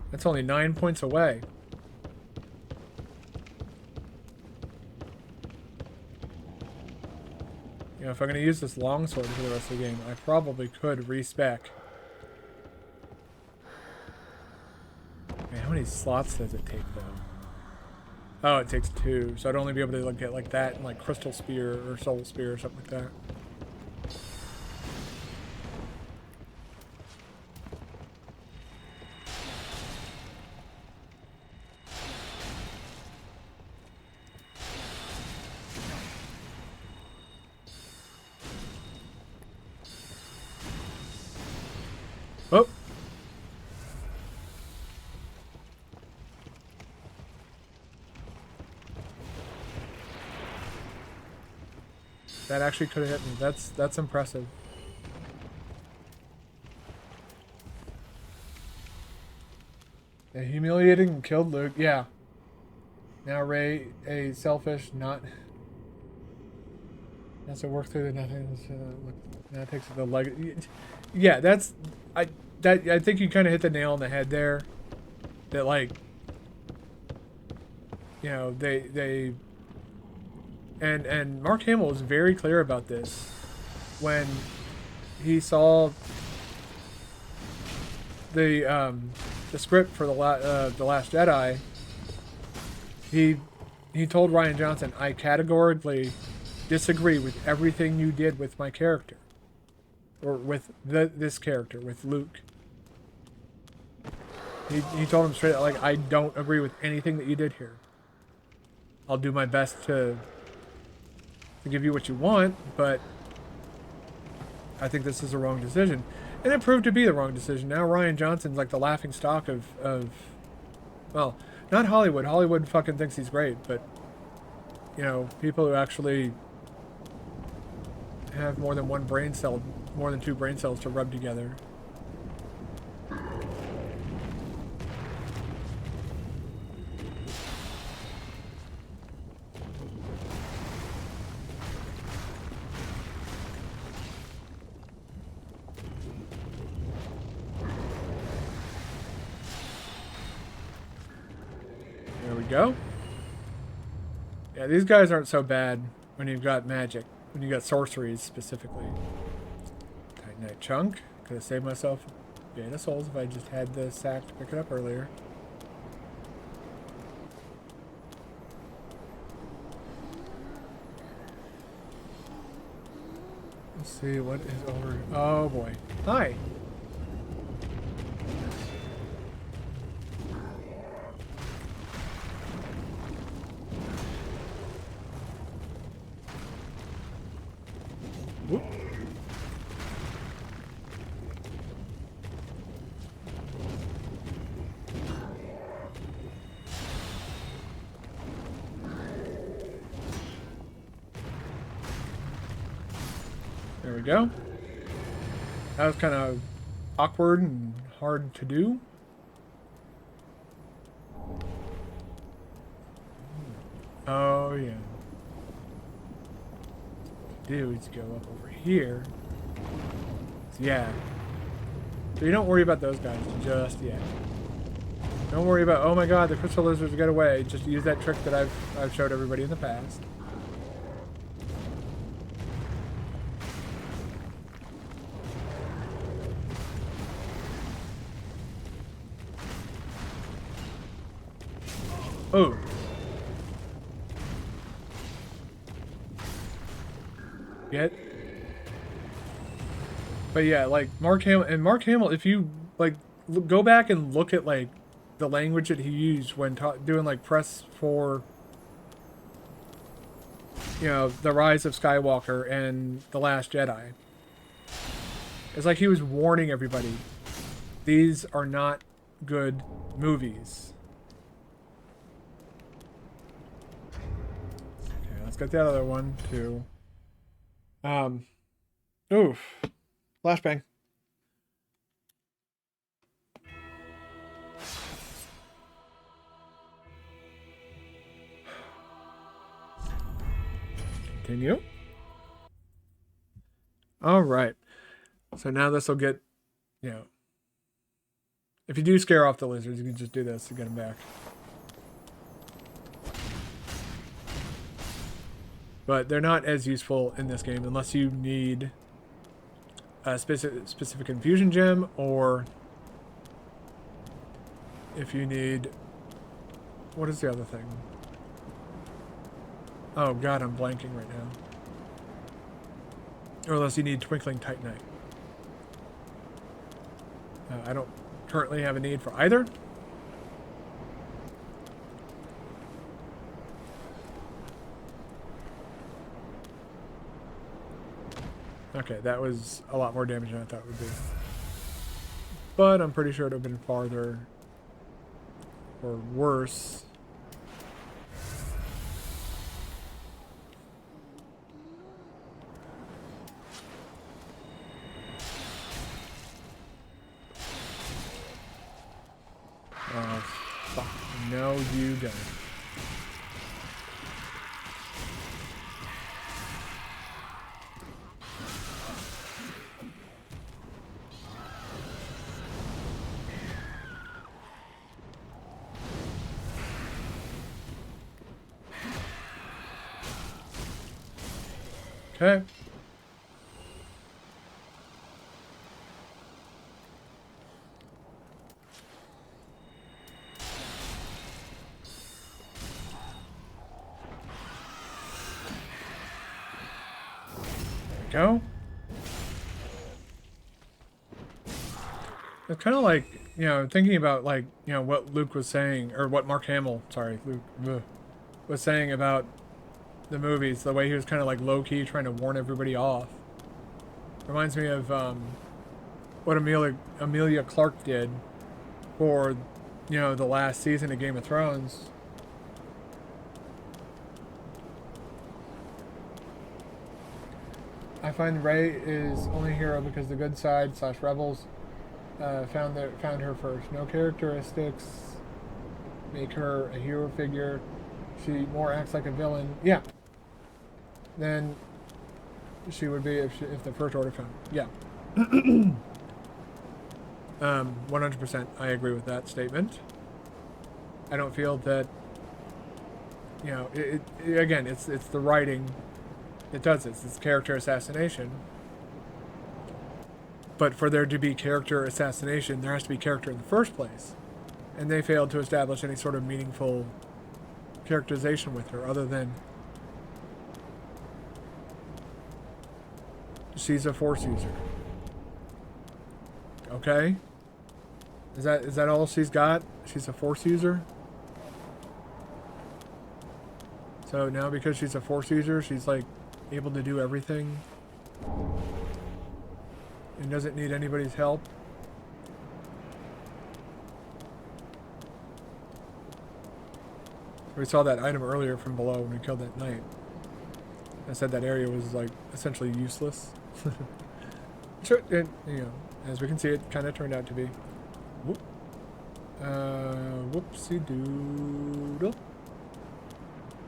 That's only 9 points away. You know, if I'm going to use this longsword for the rest of the game, I probably could respec. Man, how many slots does it take, though? Oh, it takes 2, so I'd only be able to get like that and like Crystal Spear or Soul Spear or something like that. Oh! That actually could have hit me. That's impressive. They humiliated and killed Luke. Yeah. Now Rey, a selfish, not. Has to work through the nothing. Now it takes the leg. Yeah, that's. I think you kind of hit the nail on the head there. That like. You know, they. And Mark Hamill was very clear about this when he saw the script for the Last Jedi. He told Rian Johnson, "I categorically disagree with everything you did with my character, or with this character, with Luke." He told him straight out, like, "I don't agree with anything that you did here. I'll do my best to give you what you want, but I think this is the wrong decision." And it proved to be the wrong decision. Now Rian Johnson's like the laughing stock of well, not Hollywood. Hollywood fucking thinks he's great, but you know, people who actually have more than one brain cell, more than 2 brain cells to rub together. There we go. Yeah, these guys aren't so bad when you've got magic, when you got sorceries specifically. Titanite chunk. Could have saved myself Beta Souls if I just had the sack to pick it up earlier. Let's see what is over. Oh boy. Hi. Whoop. There we go. That was kind of awkward and hard to do. Oh yeah. Do is go up over here. So, yeah. So you don't worry about those guys just yet. Don't worry about, oh my god, the crystal lizards get away. Just use that trick that I've showed everybody in the past. Oh. Get. But yeah, like Mark Hamill, if you like go back and look at like the language that he used when doing like press for, you know, The Rise of Skywalker and The Last Jedi, it's like he was warning everybody, these are not good movies. Okay, let's get the other one too. Oof. Flashbang. Continue. All right. So now this will get, you know, if you do scare off the lizards, you can just do this to get them back. But they're not as useful in this game unless you need a specific infusion gem, or if you need, what is the other thing? Oh god, I'm blanking right now. Or unless you need Twinkling Titanite. I don't currently have a need for either. Okay, that was a lot more damage than I thought it would be. But I'm pretty sure it would have been farther or worse. Oh, fuck. No, you don't. Okay. Go. It's kind of like, you know, thinking about, like, you know, what Luke was saying, or what Mark Hamill, sorry, Luke, was saying about the movies, the way he was kind of like low-key trying to warn everybody off. Reminds me of what Emilia Clarke did for, you know, the last season of Game of Thrones. I find Rey is only a hero because the good side / rebels found her first. No characteristics make her a hero figure. She more acts like a villain. Yeah. Than she would be if the First Order found her. Yeah. 100%. I agree with that statement. I don't feel that, you know, again, it's the writing. It does this. It's character assassination. But for there to be character assassination, there has to be character in the first place. And they failed to establish any sort of meaningful characterization with her, other than she's a Force user. Okay? Is that all she's got? She's a Force user? So now because she's a Force user, she's like able to do everything and doesn't need anybody's help. We saw that item earlier from below when we killed that knight. I said that area was like essentially useless. Sure, and, you know, as we can see, it kind of turned out to be. Whoop. Whoopsie doodle.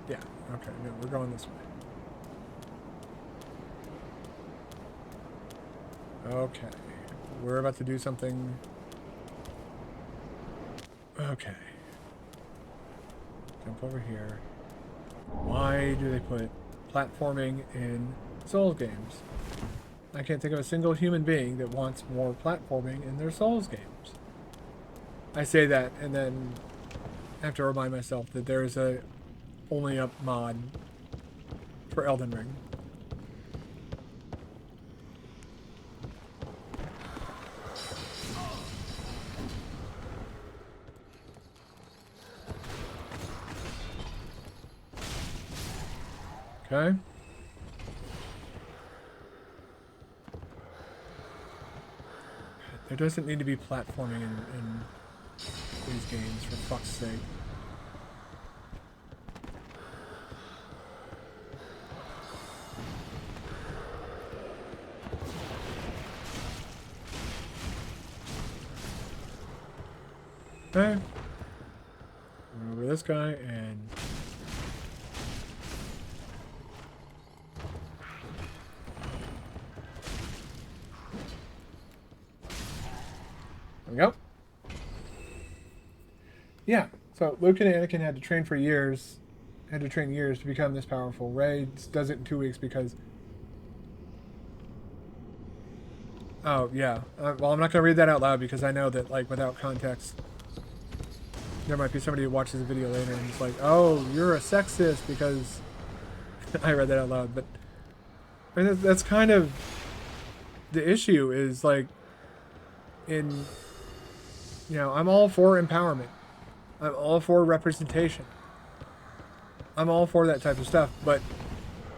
Yeah. Okay. No, we're going this way. Okay, we're about to do something. Okay. Jump over here. Why do they put platforming in Souls games? I can't think of a single human being that wants more platforming in their Souls games. I say that and then I have to remind myself that there is a only up mod for Elden Ring. Okay. There doesn't need to be platforming in these games, for fuck's sake. Okay. Over this guy and There we go. Yeah, so Luke and Anakin had to train for years, had to train years to become this powerful. Rey does it in 2 weeks because... Oh, yeah. Well, I'm not going to read that out loud because I know that, like, without context, there might be somebody who watches the video later and is like, oh, you're a sexist because I read that out loud. But I mean, that's kind of the issue is, like, in... You know, I'm all for empowerment. I'm all for representation. I'm all for that type of stuff, but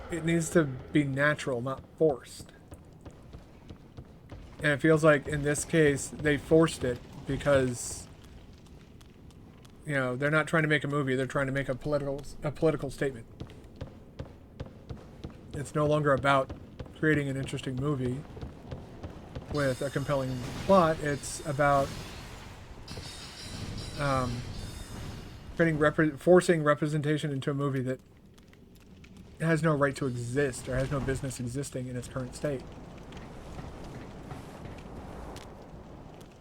it needs to be natural, not forced. And it feels like in this case, they forced it because, you know, they're not trying to make a movie, they're trying to make a political statement. It's no longer about creating an interesting movie with a compelling plot, it's about forcing representation into a movie that has no right to exist or has no business existing in its current state.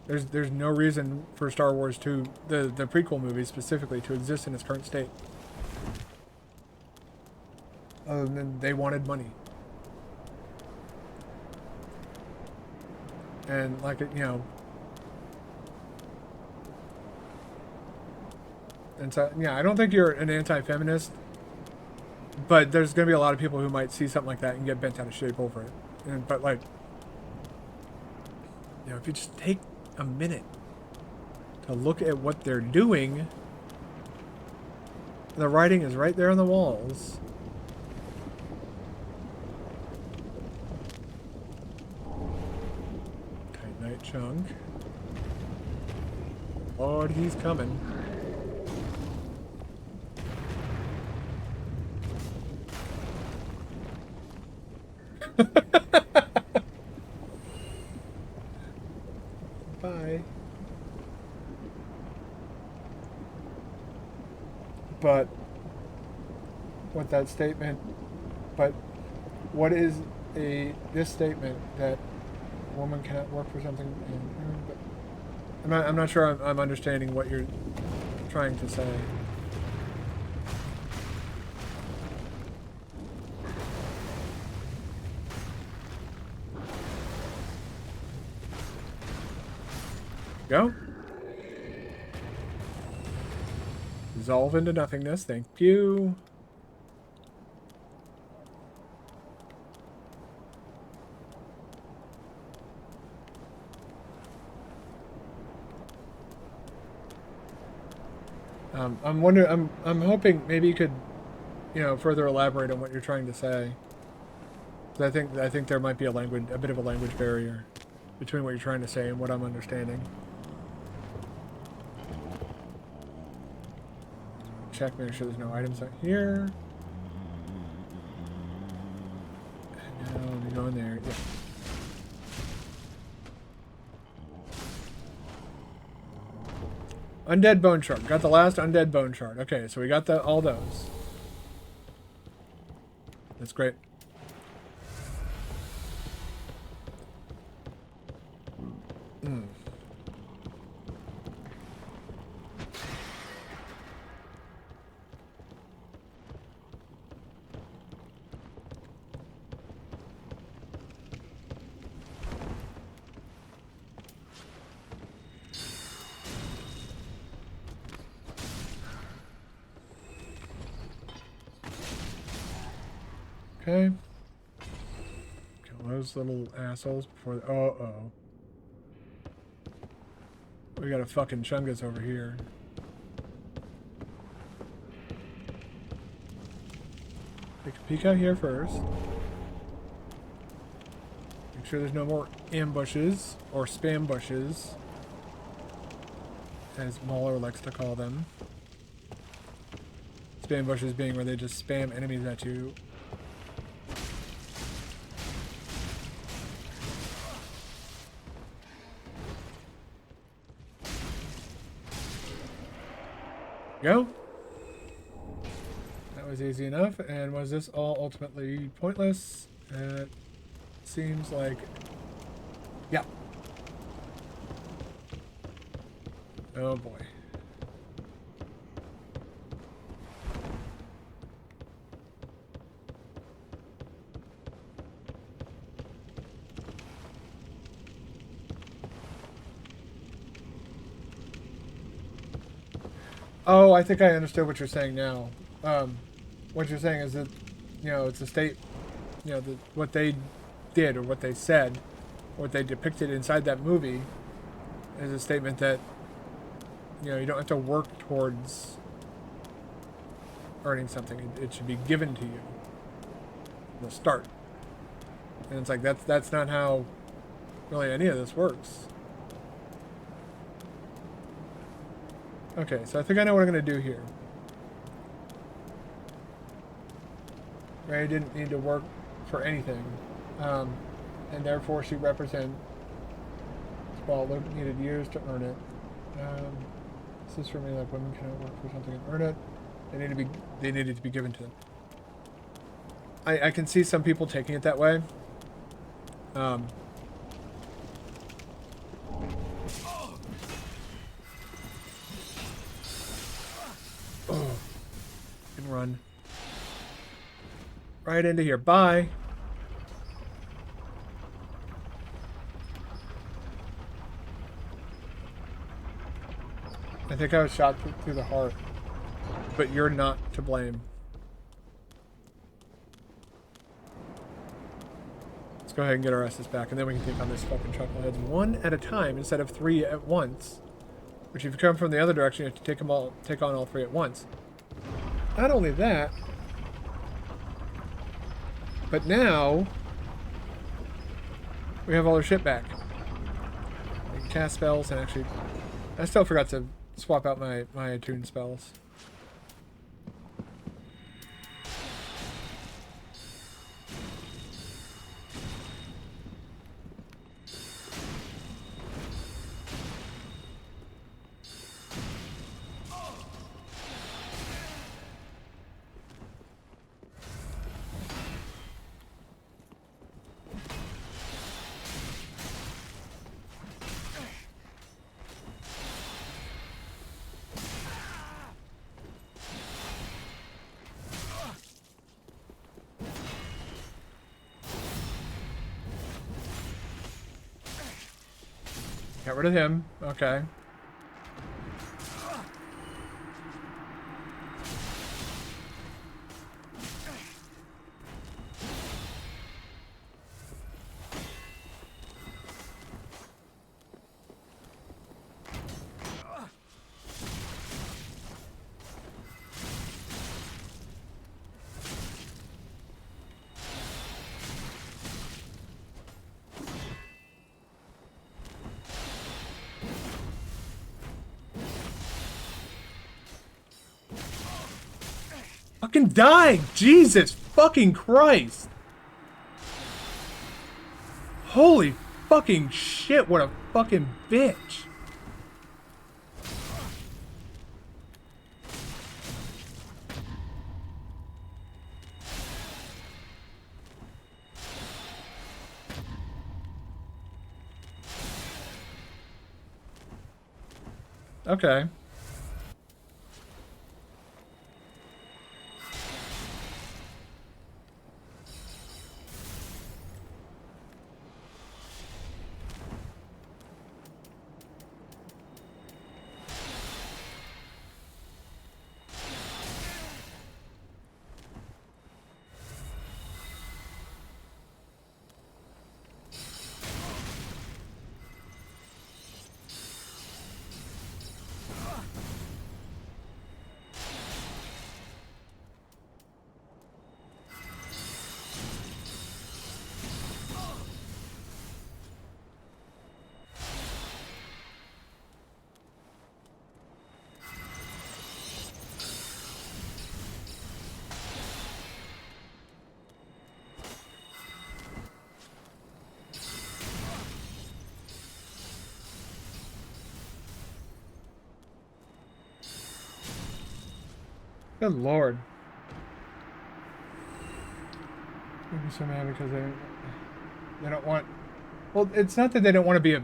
There's no reason for Star Wars 2, the prequel movie specifically, to exist in its current state. Other than they wanted money. And like, you know... And so, yeah, I don't think you're an anti-feminist, but there's going to be a lot of people who might see something like that and get bent out of shape over it. But, like, you know, if you just take a minute to look at what they're doing, the writing is right there on the walls. Tight Night Chunk. Lord, he's coming. Bye. But with that statement, but what is this statement that a woman cannot work for something? I'm not sure I'm understanding what you're trying to say. Go. Dissolve into nothingness. Thank you. I'm wondering. I'm hoping maybe you could, you know, further elaborate on what you're trying to say. 'Cause I think there might be a bit of a language barrier between what you're trying to say and what I'm understanding. Check, make sure there's no items out here. And now we go in there. Yeah. Undead bone shard. Got the last undead bone shard. Okay, so we got all those. That's great. Okay. Kill those little assholes before... Uh-oh. We got a fucking Chungus over here. Take a peek out here first. Make sure there's no more ambushes, or spam bushes, as Mauler likes to call them. Spam bushes being where they just spam enemies at you. Go. That was easy enough. And was this all ultimately pointless? It seems like... Yeah. Oh boy. Oh, I think I understood what you're saying now. What you're saying is that, you know, it's a state, you know, what they did or what they said, what they depicted inside that movie is a statement that, you know, you don't have to work towards earning something. It should be given to you from the start. And it's like, that's not how really any of this works. Okay, so I think I know what I'm going to do here. Ray didn't need to work for anything. And therefore she represents, well, they needed years to earn it. This is for me, like, women cannot work for something and earn it. They needed to be given to them. I can see some people taking it that way. And run right into here. Bye. I think I was shot through the heart, but you're not to blame. Let's go ahead and get our asses back, and then we can take on this fucking chuckleheads one at a time instead of three at once. Which, if you come from the other direction, you have to take on all three at once. Not only that, but now we have all our shit back. We can cast spells, and actually, I still forgot to swap out my attune spells. Got rid of him. Okay. Fucking die! Jesus fucking Christ! Holy fucking shit, what a fucking bitch! Okay. Good lord. Maybe so mad because they don't want... Well, it's not that they don't want to be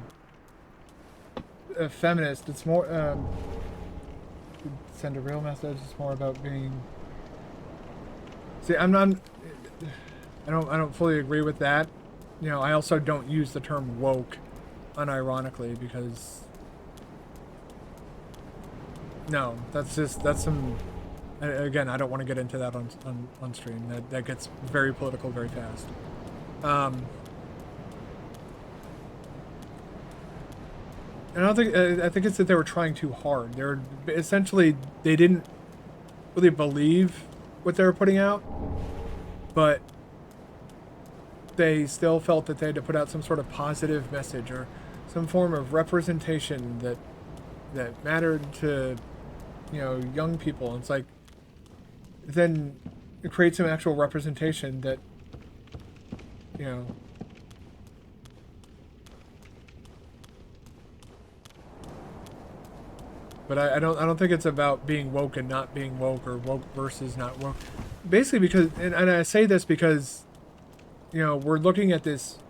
a feminist. It's more send a real message. It's more about being. See, I'm not. I don't fully agree with that. You know, I also don't use the term woke unironically because. No, that's some. Again, I don't want to get into that on stream. That gets very political very fast. And I think it's that they were trying too hard. They were essentially they didn't really believe what they were putting out, but they still felt that they had to put out some sort of positive message or some form of representation that mattered to, you know, young people. And it's like, then create some actual representation that, you know. But I don't think it's about being woke and not being woke or woke versus not woke. Basically because, and I say this because, you know, we're looking at this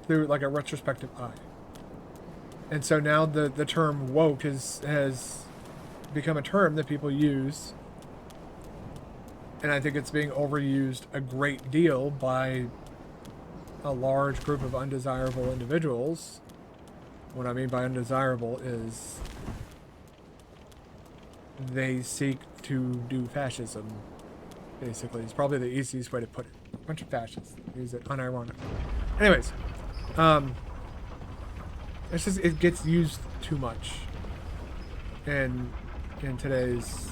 through like a retrospective eye. And so now the term woke has become a term that people use. And I think it's being overused a great deal by a large group of undesirable individuals. What I mean by undesirable is they seek to do fascism, basically. It's probably the easiest way to put it. A bunch of fascists use it unironically. Anyways, it's just, it gets used too much in today's,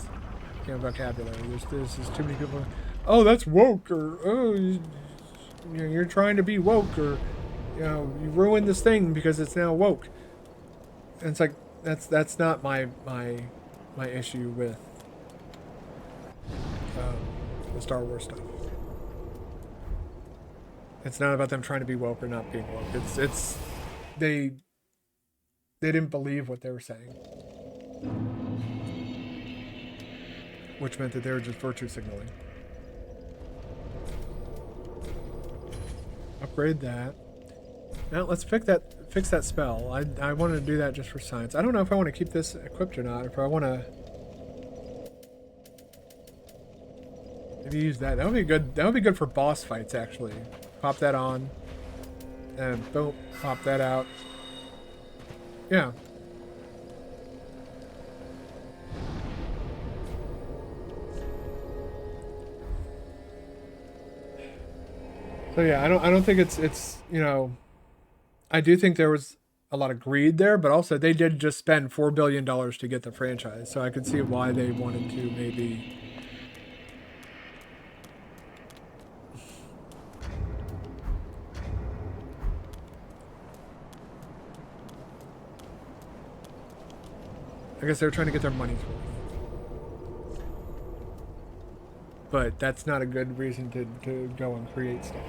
you know, vocabulary. There's just too many people. Oh, that's woke, or oh, you know, you're trying to be woke, or you know, you ruined this thing because it's now woke. And it's like that's not my issue with the Star Wars stuff. It's not about them trying to be woke or not being woke. It's they didn't believe what they were saying, which meant that they were just virtue signaling. Upgrade that. Now let's fix that spell. I wanted to do that just for science. I don't know if I want to keep this equipped or not. If I want to maybe use that. That would be good. That would be good for boss fights actually. Pop that on. And boom, pop that out. Yeah. So yeah, I don't think it's you know, I do think there was a lot of greed there, but also they did just spend $4 billion to get the franchise, so I could see why they wanted to maybe. I guess they were trying to get their money's worth. But that's not a good reason to go and create stuff.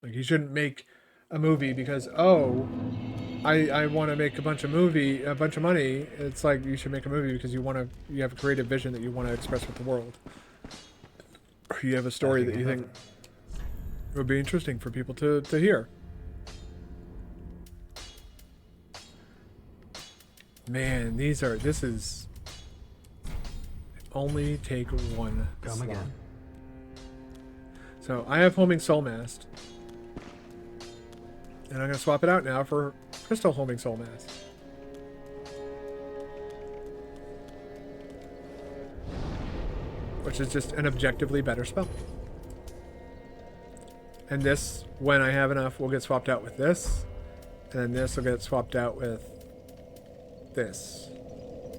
Like, you shouldn't make a movie because, oh, I want to make a bunch of money. It's like you should make a movie because you have a creative vision that you want to express with the world. Or you have a story that you think would be interesting for people to hear. Man, this is only take one Come slot. again. So I have homing soul mast. And I'm going to swap it out now for crystal homing soul mast. Which is just an objectively better spell. And this, when I have enough, will get swapped out with this. And then this will get swapped out with this.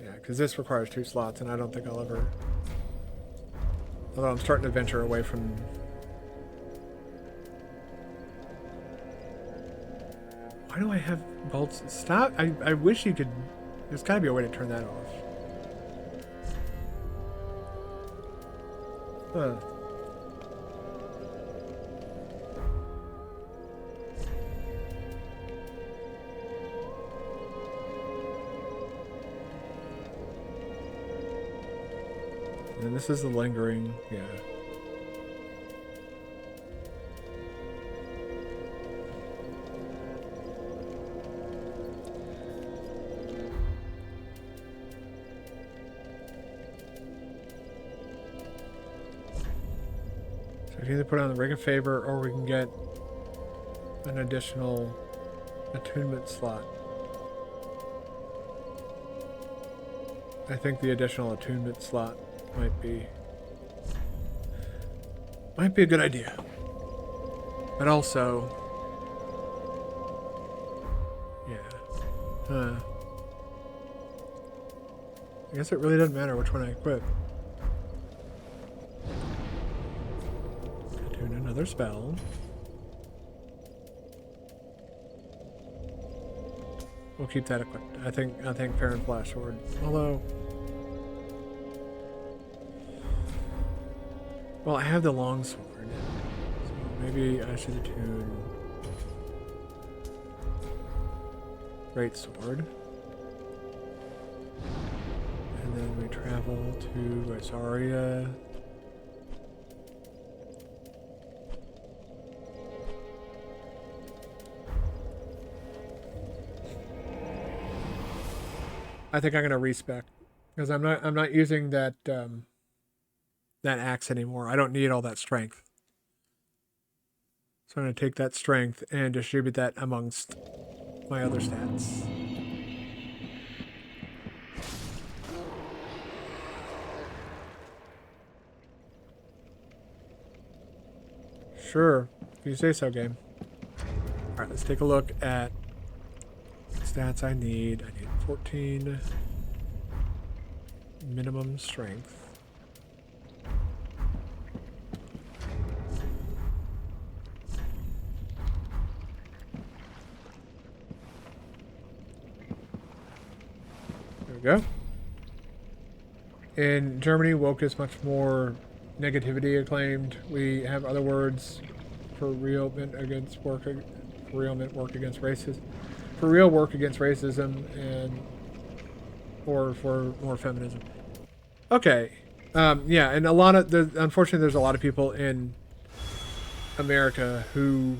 Yeah, because this requires 2 slots, and I don't think I'll ever... Although I'm starting to venture away from... Why do I have bolts? Stop! I wish you could... There's got to be a way to turn that off. Huh. And this is the lingering, yeah. We can either put on the Ring of Favor or we can get an additional attunement slot. I think the additional attunement slot might be a good idea. But also, yeah. I guess it really doesn't matter which one I equip. Attune another spell. We'll keep that equipped. I think Farron Flash Sword. Although, well, I have the long sword, so maybe I should attune Great Sword. And then we travel to Rosaria. I think I'm gonna respec because I'm not using that that axe anymore. I don't need all that strength. So I'm gonna take that strength and distribute that amongst my other stats. Sure, if you say so, game. Alright, let's take a look at stats I need. I need 14 minimum strength. There we go. In Germany, woke is much more negativity acclaimed. We have other words for real work against racism. For real work against racism and or for more feminism. Okay. Yeah, and unfortunately there's a lot of people in America who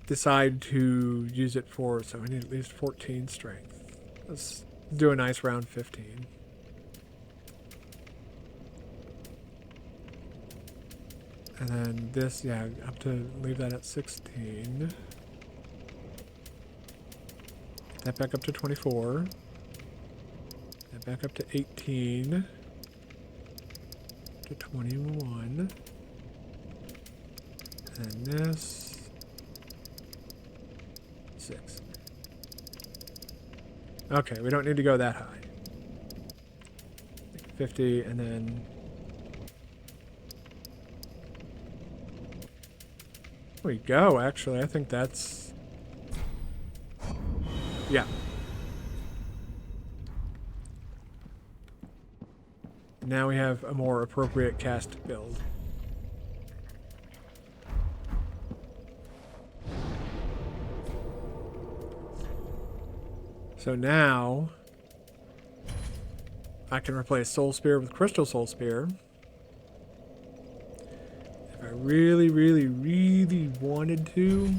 decide to use it for, so I need at least 14 strength. Let's do a nice round 15. And then this, yeah, up to leave that at 16. That back up to 24. That back up to 18. To 21. And this. 6. Okay, we don't need to go that high. 50, and then... There we go, actually. I think that's... Yeah. Now we have a more appropriate cast build. So now I can replace Soul Spear with Crystal Soul Spear. If I really, really, really wanted to,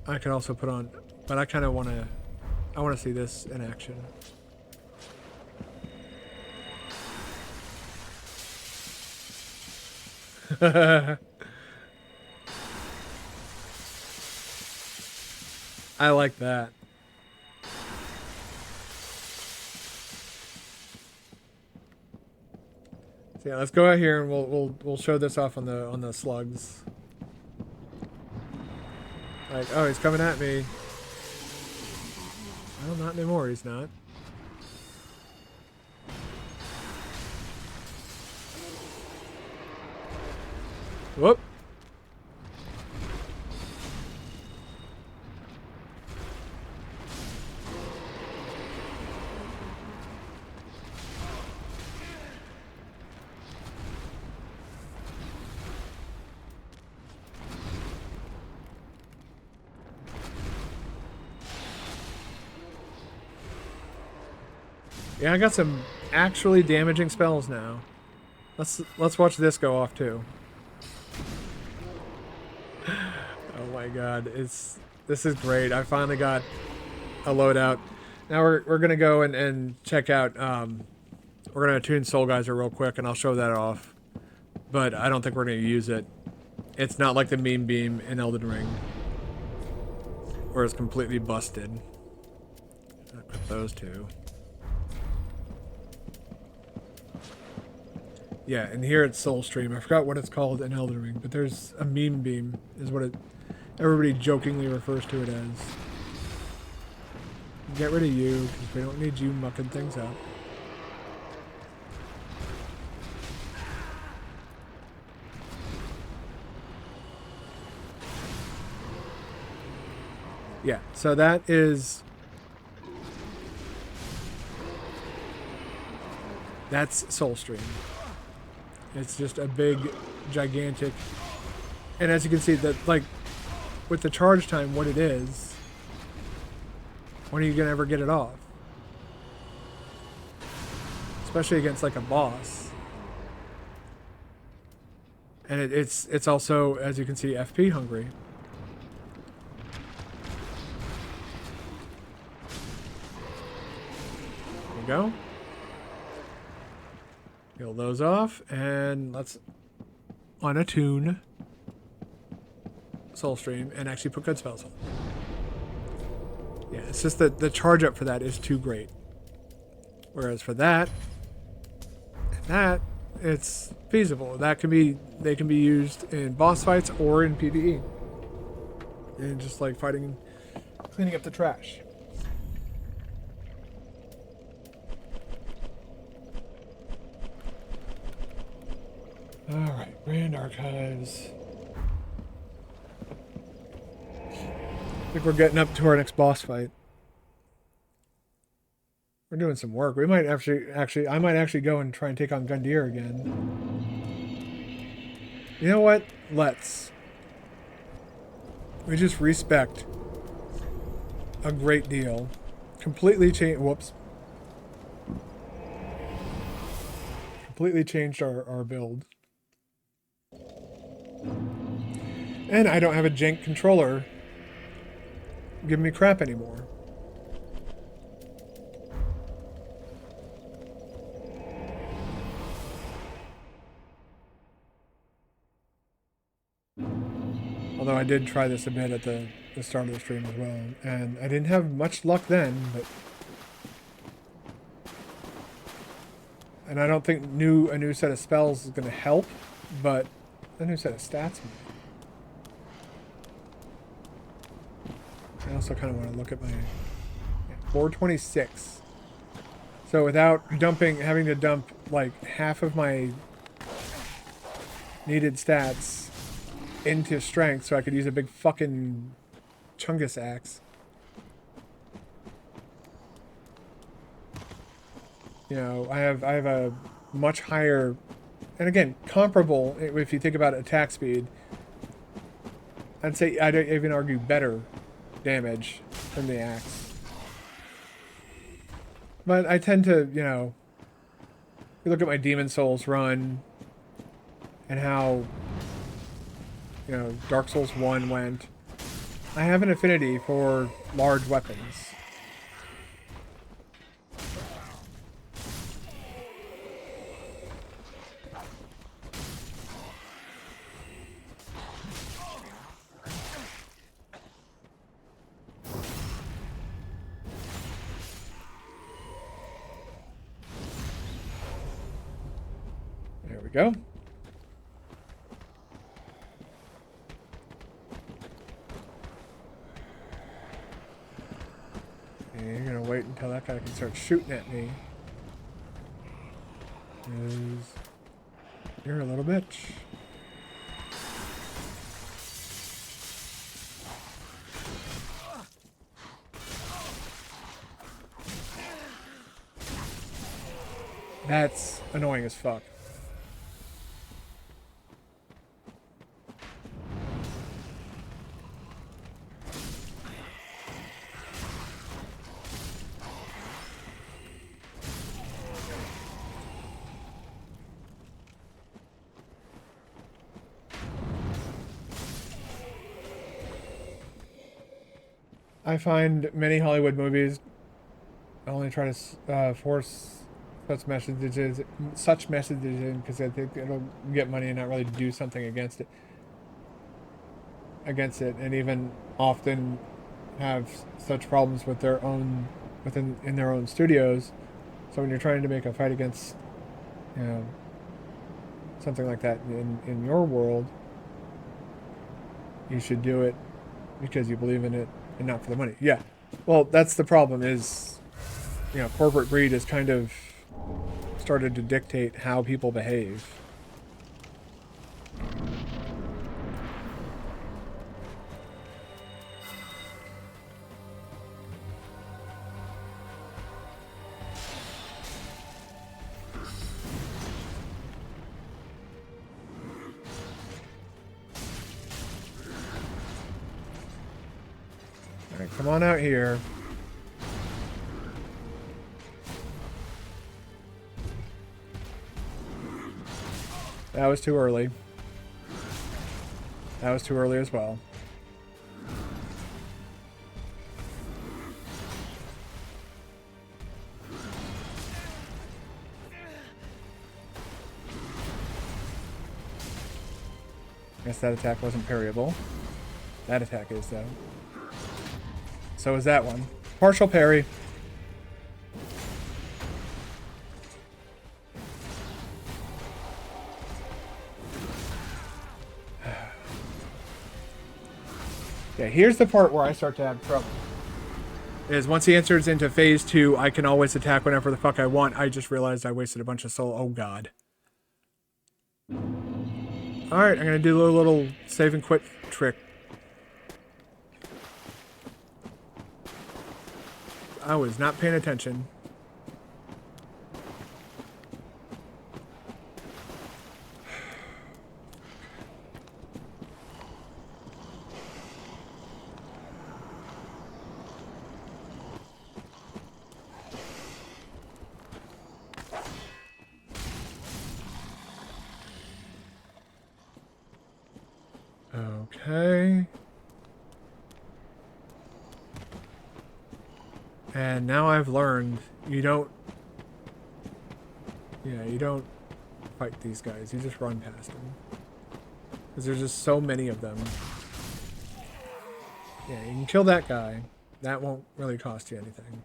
I could also put on, but I kind of want to, I want to see this in action. I like that. So yeah, let's go out here and we'll show this off on the slugs. Like, oh, he's coming at me. Well, not anymore. He's not. Whoop. Yeah, I got some actually damaging spells now. Let's watch this go off too. Oh my god, this is great. I finally got a loadout. Now we're gonna go and check out We're going to attune Soul Geyser real quick, and I'll show that off. But I don't think we're going to use it. It's not like the Meme Beam in Elden Ring, where it's completely busted. Equip those two. Yeah, and here it's Soul Stream. I forgot what it's called in Elden Ring, but there's a Meme Beam, is what everybody jokingly refers to it as. Get rid of you, because we don't need you mucking things up. Yeah, so that is... That's Soulstream. It's just a big, gigantic... And as you can see, that like, with the charge time, what it is, when are you going to ever get it off? Especially against like a boss. And it's also, as you can see, FP hungry. There we go. Peel those off, and let's unattune Soulstream and actually put good spells on. Yeah, it's just that the charge up for that is too great. Whereas for that, and that, it's feasible. They can be used in boss fights or in PvE. And just like fighting, cleaning up the trash. Alright, Grand Archives. I think we're getting up to our next boss fight. We're doing some work. We might I might actually go and try and take on Gundyr again. You know what? Let's. We just respect a great deal. Completely changed. Whoops. Completely changed our build. And I don't have a jank controller giving me crap anymore. Although I did try this a bit at the start of the stream as well, and I didn't have much luck then, but... And I don't think a new set of spells is going to help, but a new set of stats might. I also kind of want to look at my 426. So without having to dump like half of my needed stats into strength, so I could use a big fucking Chungus axe. You know, I have a much higher, and again, comparable if you think about attack speed. I'd say I'd even argue better damage than the axe. But I tend to, you know, you look at my Demon Souls run and how, you know, Dark Souls 1 went. I have an affinity for large weapons. There we go. And you're gonna wait until that guy can start shooting at me. 'Cause you're a little bitch. That's annoying as fuck. I find many Hollywood movies only try to force such messages in because I think it'll get money and not really do something against it, and even often have such problems with their own in their own studios. So when you're trying to make a fight against, you know, something like that in your world, you should do it because you believe in it and not for the money. Yeah. Well, that's the problem is, you know, corporate greed has kind of started to dictate how people behave. All right, come on out here. That was too early. That was too early as well. Guess that attack wasn't parryable. That attack is, though. So is that one. Partial parry. Yeah, here's the part where I start to have trouble. Is once he enters into phase 2, I can always attack whenever the fuck I want. I just realized I wasted a bunch of soul. Oh god. Alright, I'm gonna do a little save and quit trick. I was not paying attention. Okay. And now I've learned you don't fight these guys. You just run past them. Because there's just so many of them. Yeah, you can kill that guy. That won't really cost you anything.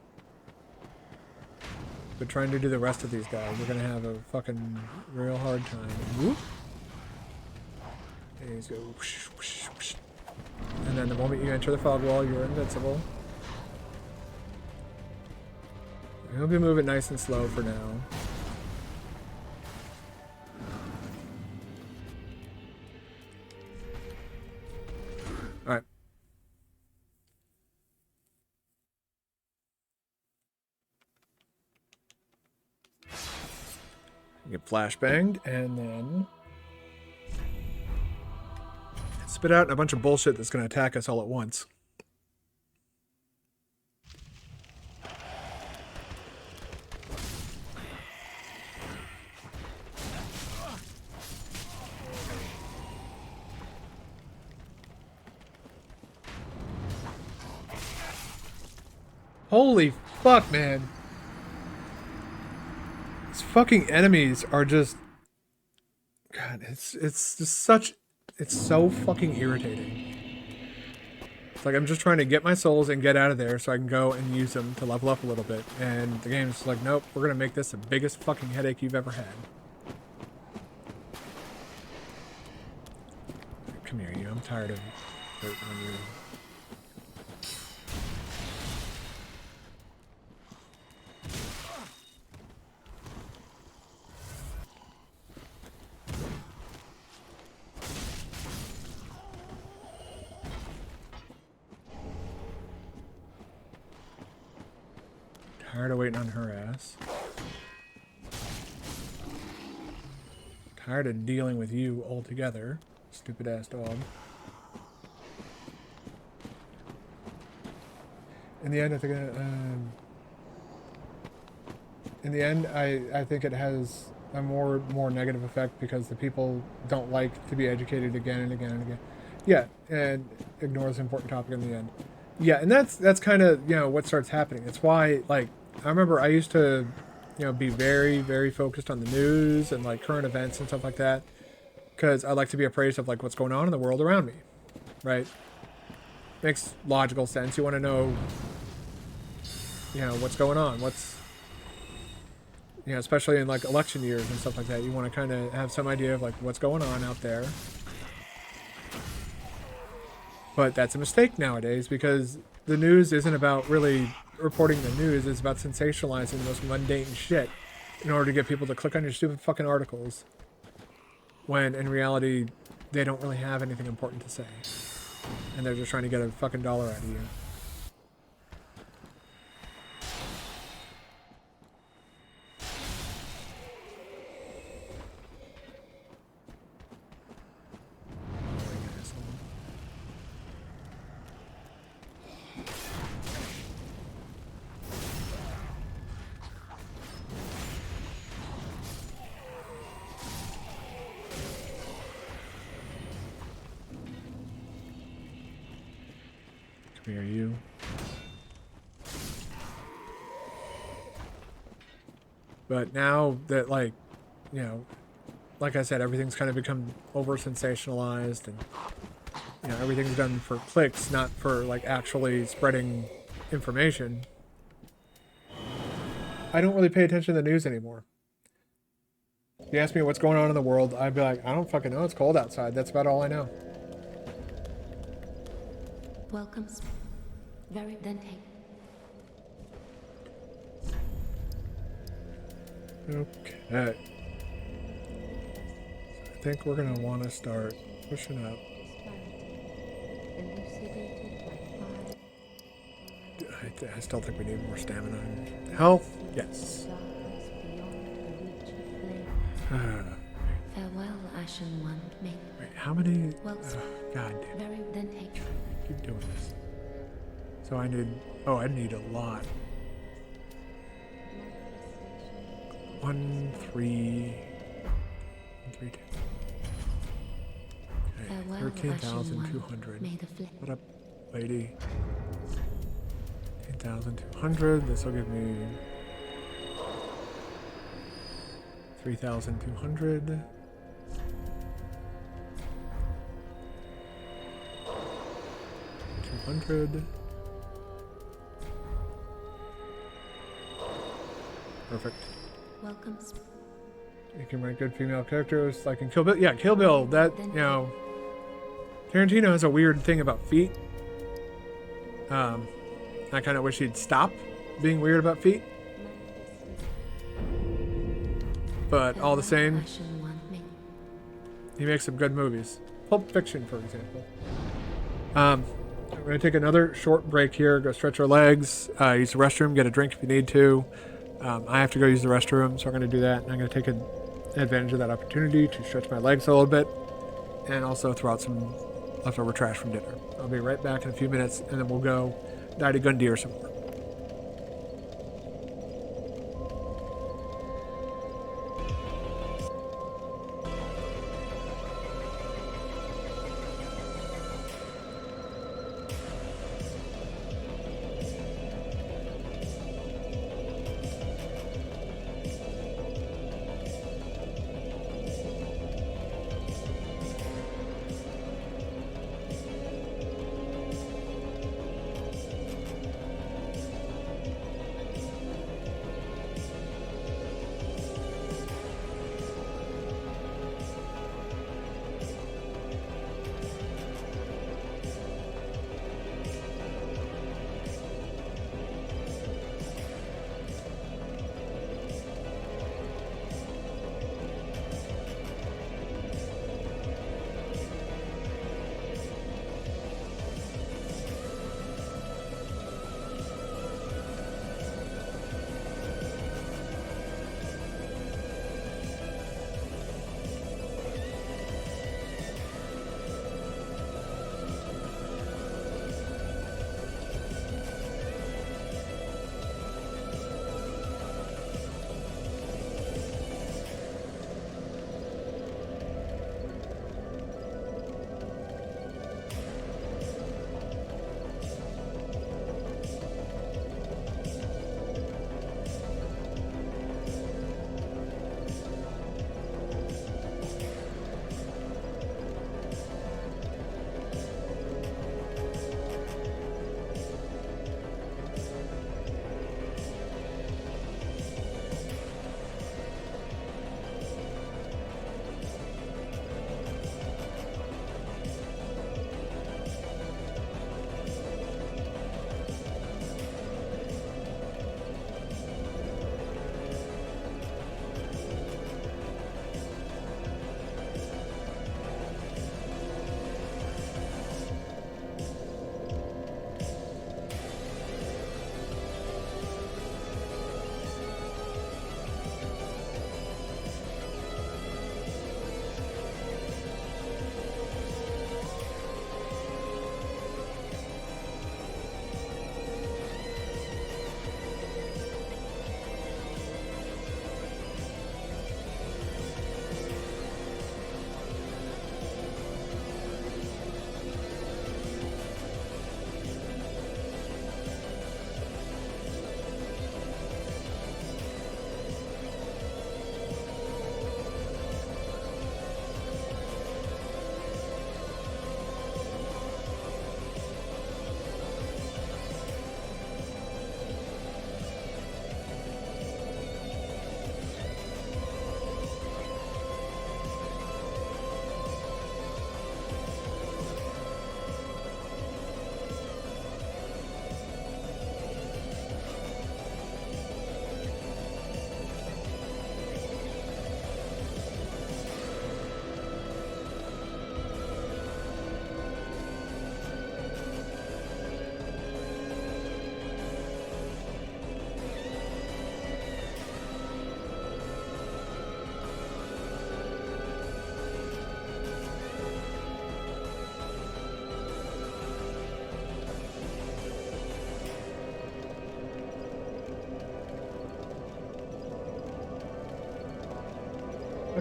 But trying to do the rest of these guys, you're going to have a fucking real hard time. Whoop. And you just go whoosh, whoosh, whoosh. And then the moment you enter the fog wall, you're invincible. He'll be moving nice and slow for now. Alright. Get flashbanged, and then spit out a bunch of bullshit that's going to attack us all at once. Holy fuck, man. These fucking enemies are just... God, it's just such... It's so fucking irritating. It's like I'm just trying to get my souls and get out of there so I can go and use them to level up a little bit. And the game's like, nope, we're going to make this the biggest fucking headache you've ever had. Come here, you. I'm tired of waiting on you. Tired of waiting on her ass. Tired of dealing with you altogether, stupid ass dog. In the end, I think. In the end, I think it has a more negative effect because the people don't like to be educated again and again and again. Yeah, and ignores the important topic in the end. Yeah, and that's kind of, you know, what starts happening. It's why, like, I remember I used to be very, very focused on the news and like current events and stuff like that, because I like to be appraised of like what's going on in the world around me, right? Makes logical sense. You want to know, what's going on, especially in like election years and stuff like that. You want to kind of have some idea of like what's going on out there. But that's a mistake nowadays, because the news isn't about really reporting the news. It's about sensationalizing the most mundane shit in order to get people to click on your stupid fucking articles, when in reality they don't really have anything important to say, and they're just trying to get a fucking dollar out of you. Come here, you. But now that, like I said, everything's kind of become over sensationalized, and everything's done for clicks, not for like actually spreading information. I don't really pay attention to the news anymore. If you ask me what's going on in the world, I'd be like, I don't fucking know. It's cold outside. That's about all I know. Welcome. Very then take. Okay. I think we're gonna want to start pushing up. I still think we need more stamina and health. Yes. Farewell, Ashen One. Make Wait, how many? well. God damn. Very then take. Keep doing this. So I need. Oh, I need a lot. 1, 3, 2. Okay, Farewell, 13,200. May the flame. What up, lady? 13,200. This will give me 3,200. 200. Perfect. Welcome. You can write good female characters like in Kill Bill. Yeah, Kill Bill. That, Tarantino has a weird thing about feet. I kind of wish he'd stop being weird about feet. But all the same, Ashen One. he makes some good movies. Pulp Fiction, for example. We're going to take another short break here, go stretch our legs, use the restroom, get a drink if you need to. I have to go use the restroom, so I'm going to do that. And I'm going to take advantage of that opportunity to stretch my legs a little bit and also throw out some leftover trash from dinner. I'll be right back in a few minutes, and then we'll go die to Gundyr some more.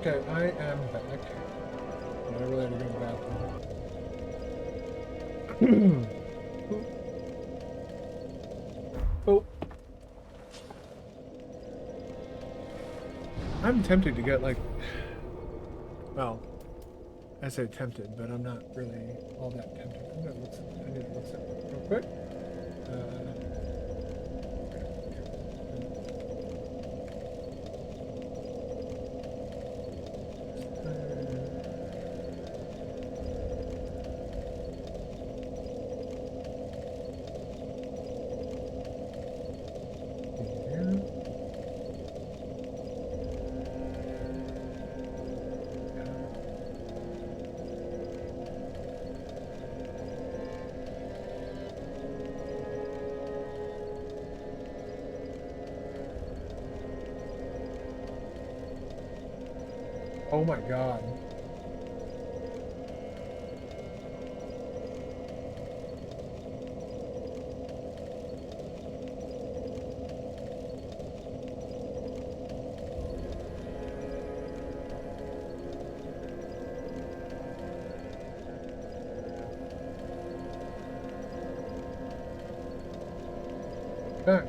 Okay, I am back. I really had to go to the bathroom. Oh. I'm tempted to get like, well, I say tempted, but I'm not really all that tempted. I need to look something real quick. Oh my god. Okay.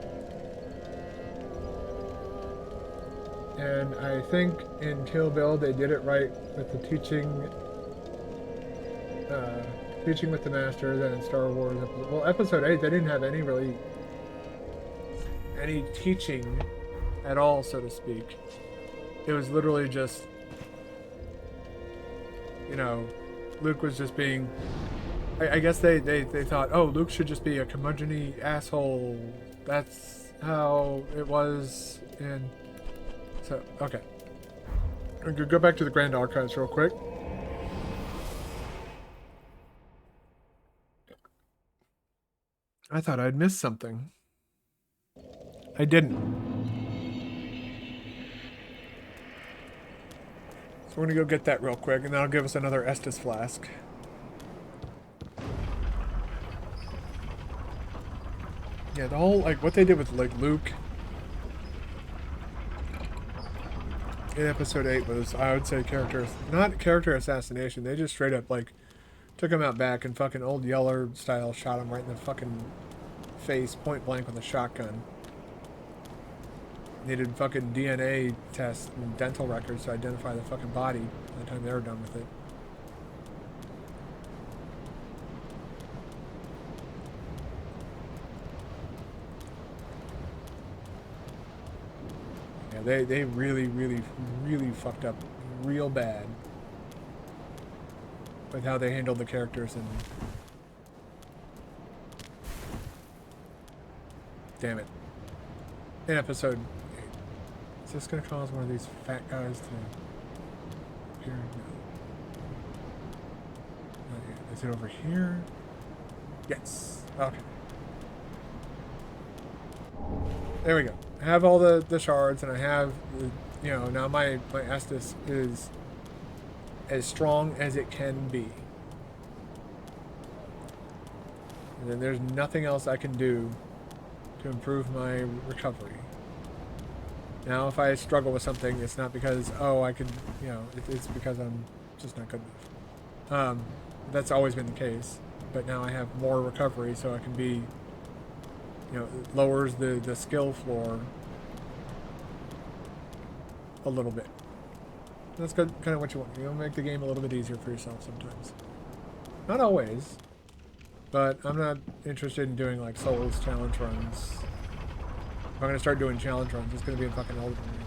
And I think in Kill Bill they did it right with the teaching with the master. Then in Star Wars, episode 8 they didn't have any teaching at all, so to speak. It was literally just, you know, Luke was just being. I guess they thought, oh, Luke should just be a curmudgeon-y asshole. That's how it was in. So, okay. I'm going to go back to the Grand Archives real quick. I thought I'd missed something. I didn't. So we're going to go get that real quick, and that'll give us another Estus flask. Yeah, the whole, like, what they did with, like, Luke in episode 8 was, I would say, not character assassination. They just straight up, like, took him out back and fucking Old Yeller style shot him right in the fucking face, point blank with a shotgun. Needed fucking DNA tests and dental records to identify the fucking body by the time they were done with it. They really, really, really fucked up real bad with how they handled the characters. And damn it. In episode 8. Is this going to cause one of these fat guys to appear? No. Is it over here? Yes. Okay. There we go. I have all the shards, and I have, you know, now my Estus is as strong as it can be. And then there's nothing else I can do to improve my recovery. Now, if I struggle with something, it's not because, oh, I can, you know, it's because I'm just not good enough. That's always been the case. But now I have more recovery, so I can be, you know, it lowers the skill floor a little bit. That's good, kind of what you want. You want to make the game a little bit easier for yourself sometimes. Not always, but I'm not interested in doing like Souls challenge runs. If I'm going to start doing challenge runs, it's going to be in fucking Elden Ring.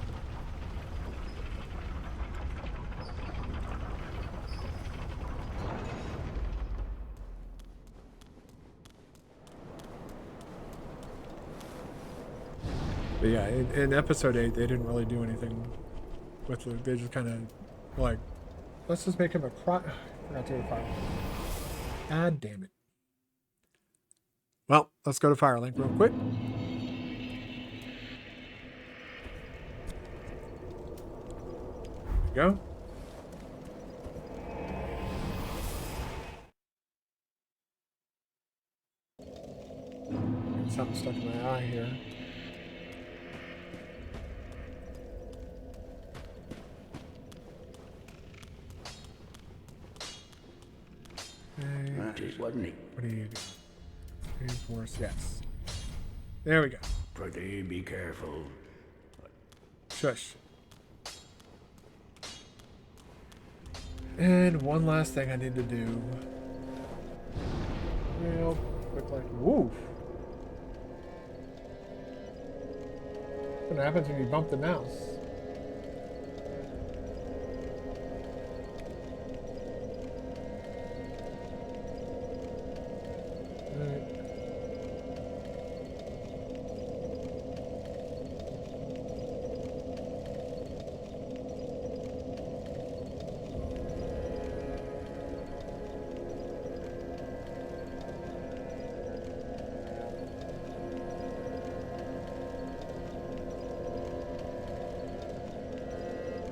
But yeah, in episode 8, they didn't really do anything with Luke. They just kind of, like, let's just make him a cry. I forgot to go to Firelink. God damn it. Well, let's go to Firelink real quick. There we go. Something stuck in my eye here. It wasn't it? What do you do? Reinforce, yes. There we go. Pretty be careful. Shush. And one last thing I need to do. Real quick, like, woof. What happens when you bump the mouse? Alright.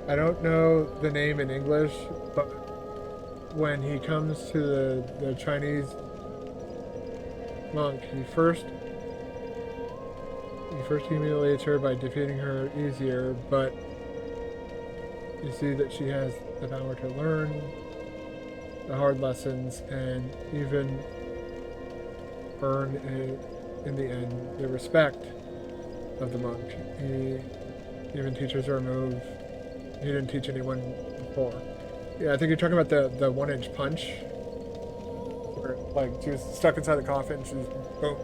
I don't know the name in English, but when he comes to the Chinese monk, he first humiliates her by defeating her easier, but you see that she has the power to learn the hard lessons and even earn, in the end, the respect of the monk. He even teaches her a move he didn't teach anyone before. Yeah, I think you're talking about the 1-inch punch. Where, like, she was stuck inside the coffin and she was boom.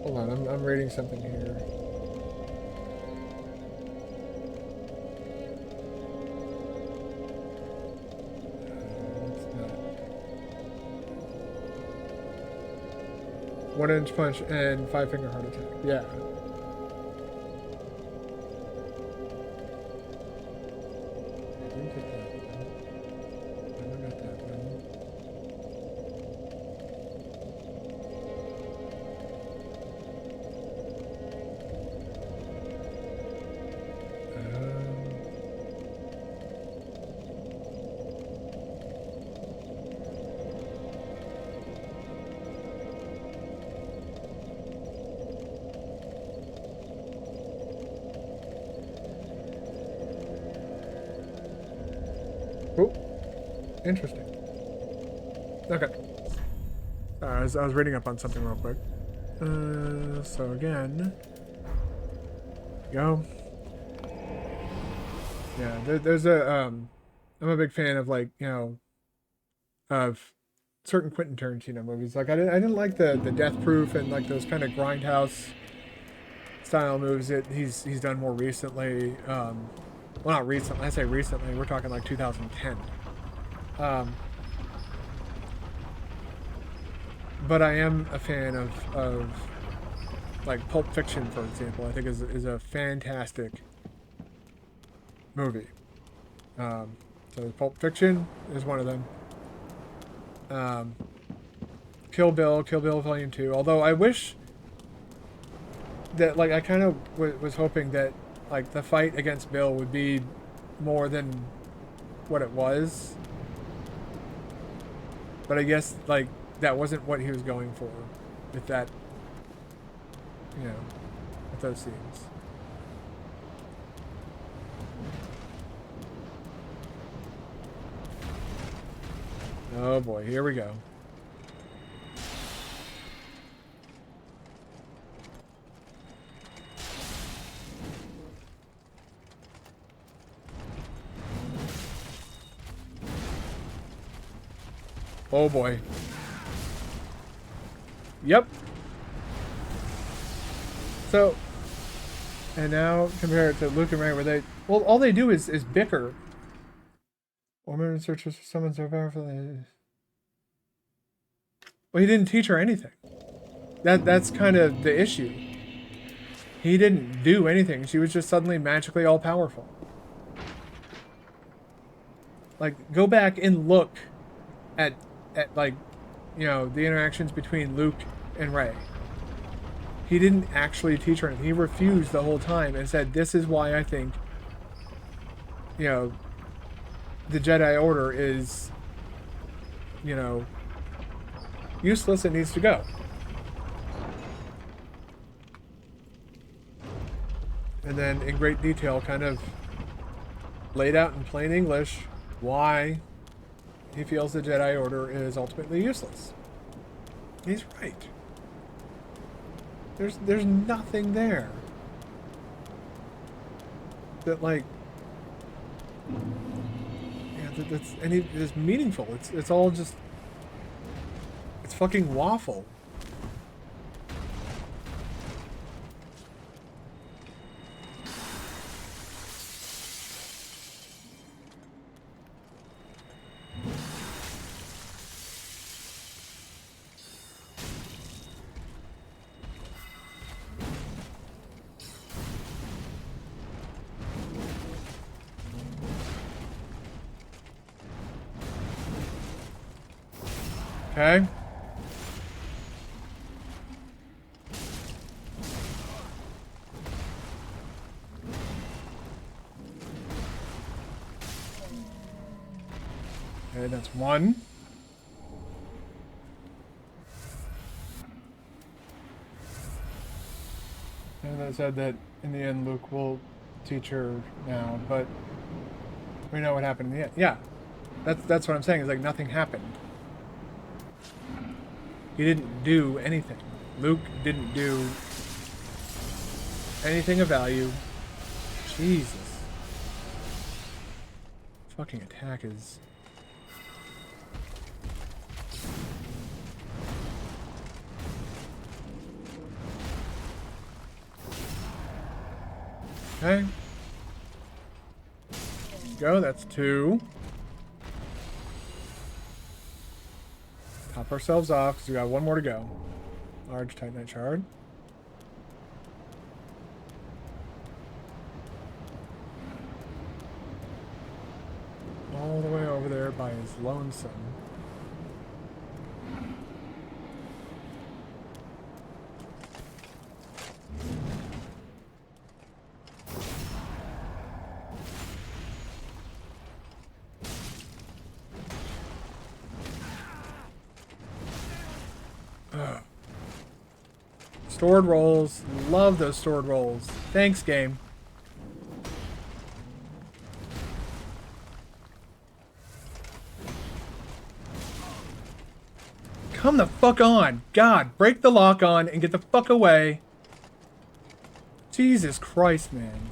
Hold on, I'm reading something here. What's that? 1-inch punch and 5-finger heart attack. Yeah. I didn't get that one. I never got that one. Oh, interesting. Okay. I was reading up on something real quick. So again, go. Yeah, there's a I'm a big fan of, like, you know, of certain Quentin Tarantino movies. Like I didn't like the Death Proof and like those kind of grindhouse style movies that he's done more recently. Well, not recently. I say recently. We're talking like 2010. But I am a fan of like Pulp Fiction, for example. I think is a fantastic movie. So Pulp Fiction is one of them. Kill Bill Volume 2. Although I wish that, like, I kind of was hoping that, like, the fight against Bill would be more than what it was. But I guess, like, that wasn't what he was going for with that, you know, with those scenes. Oh boy, here we go. Oh boy. Yep. So, and now compare it to Luke and Ray, where they, well, all they do is bicker. Woman searches for someone so powerful. Well, he didn't teach her anything. That's kind of the issue. He didn't do anything. She was just suddenly magically all powerful. Like, go back and look at like you know, the interactions between Luke and Rey. He didn't actually teach her anything. He refused the whole time and said, this is why I think, you know, the Jedi Order is, you know, useless. It needs to go. And then in great detail kind of laid out in plain English why he feels the Jedi Order is ultimately useless. He's right. There's nothing there that, like, yeah, that's any is meaningful. It's all just, it's fucking waffle. Okay. Okay, that's one. And that said that in the end Luke will teach her now, but we know what happened in the end. Yeah. That's what I'm saying, is like nothing happened. He didn't do anything. Luke didn't do anything of value. Jesus. Fucking attack is... Okay. Go, that's two. Top ourselves off, because we got one more to go. Large Titanite shard. All the way over there by his lonesome. Stored rolls. Love those stored rolls. Thanks, game. Come the fuck on. God, break the lock on and get the fuck away. Jesus Christ, man.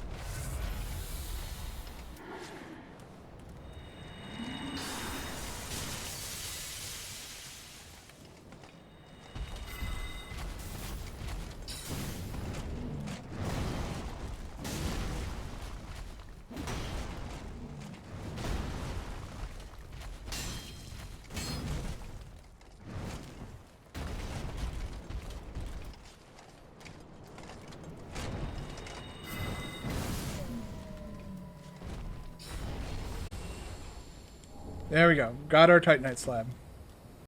There we go. Got our Titanite slab.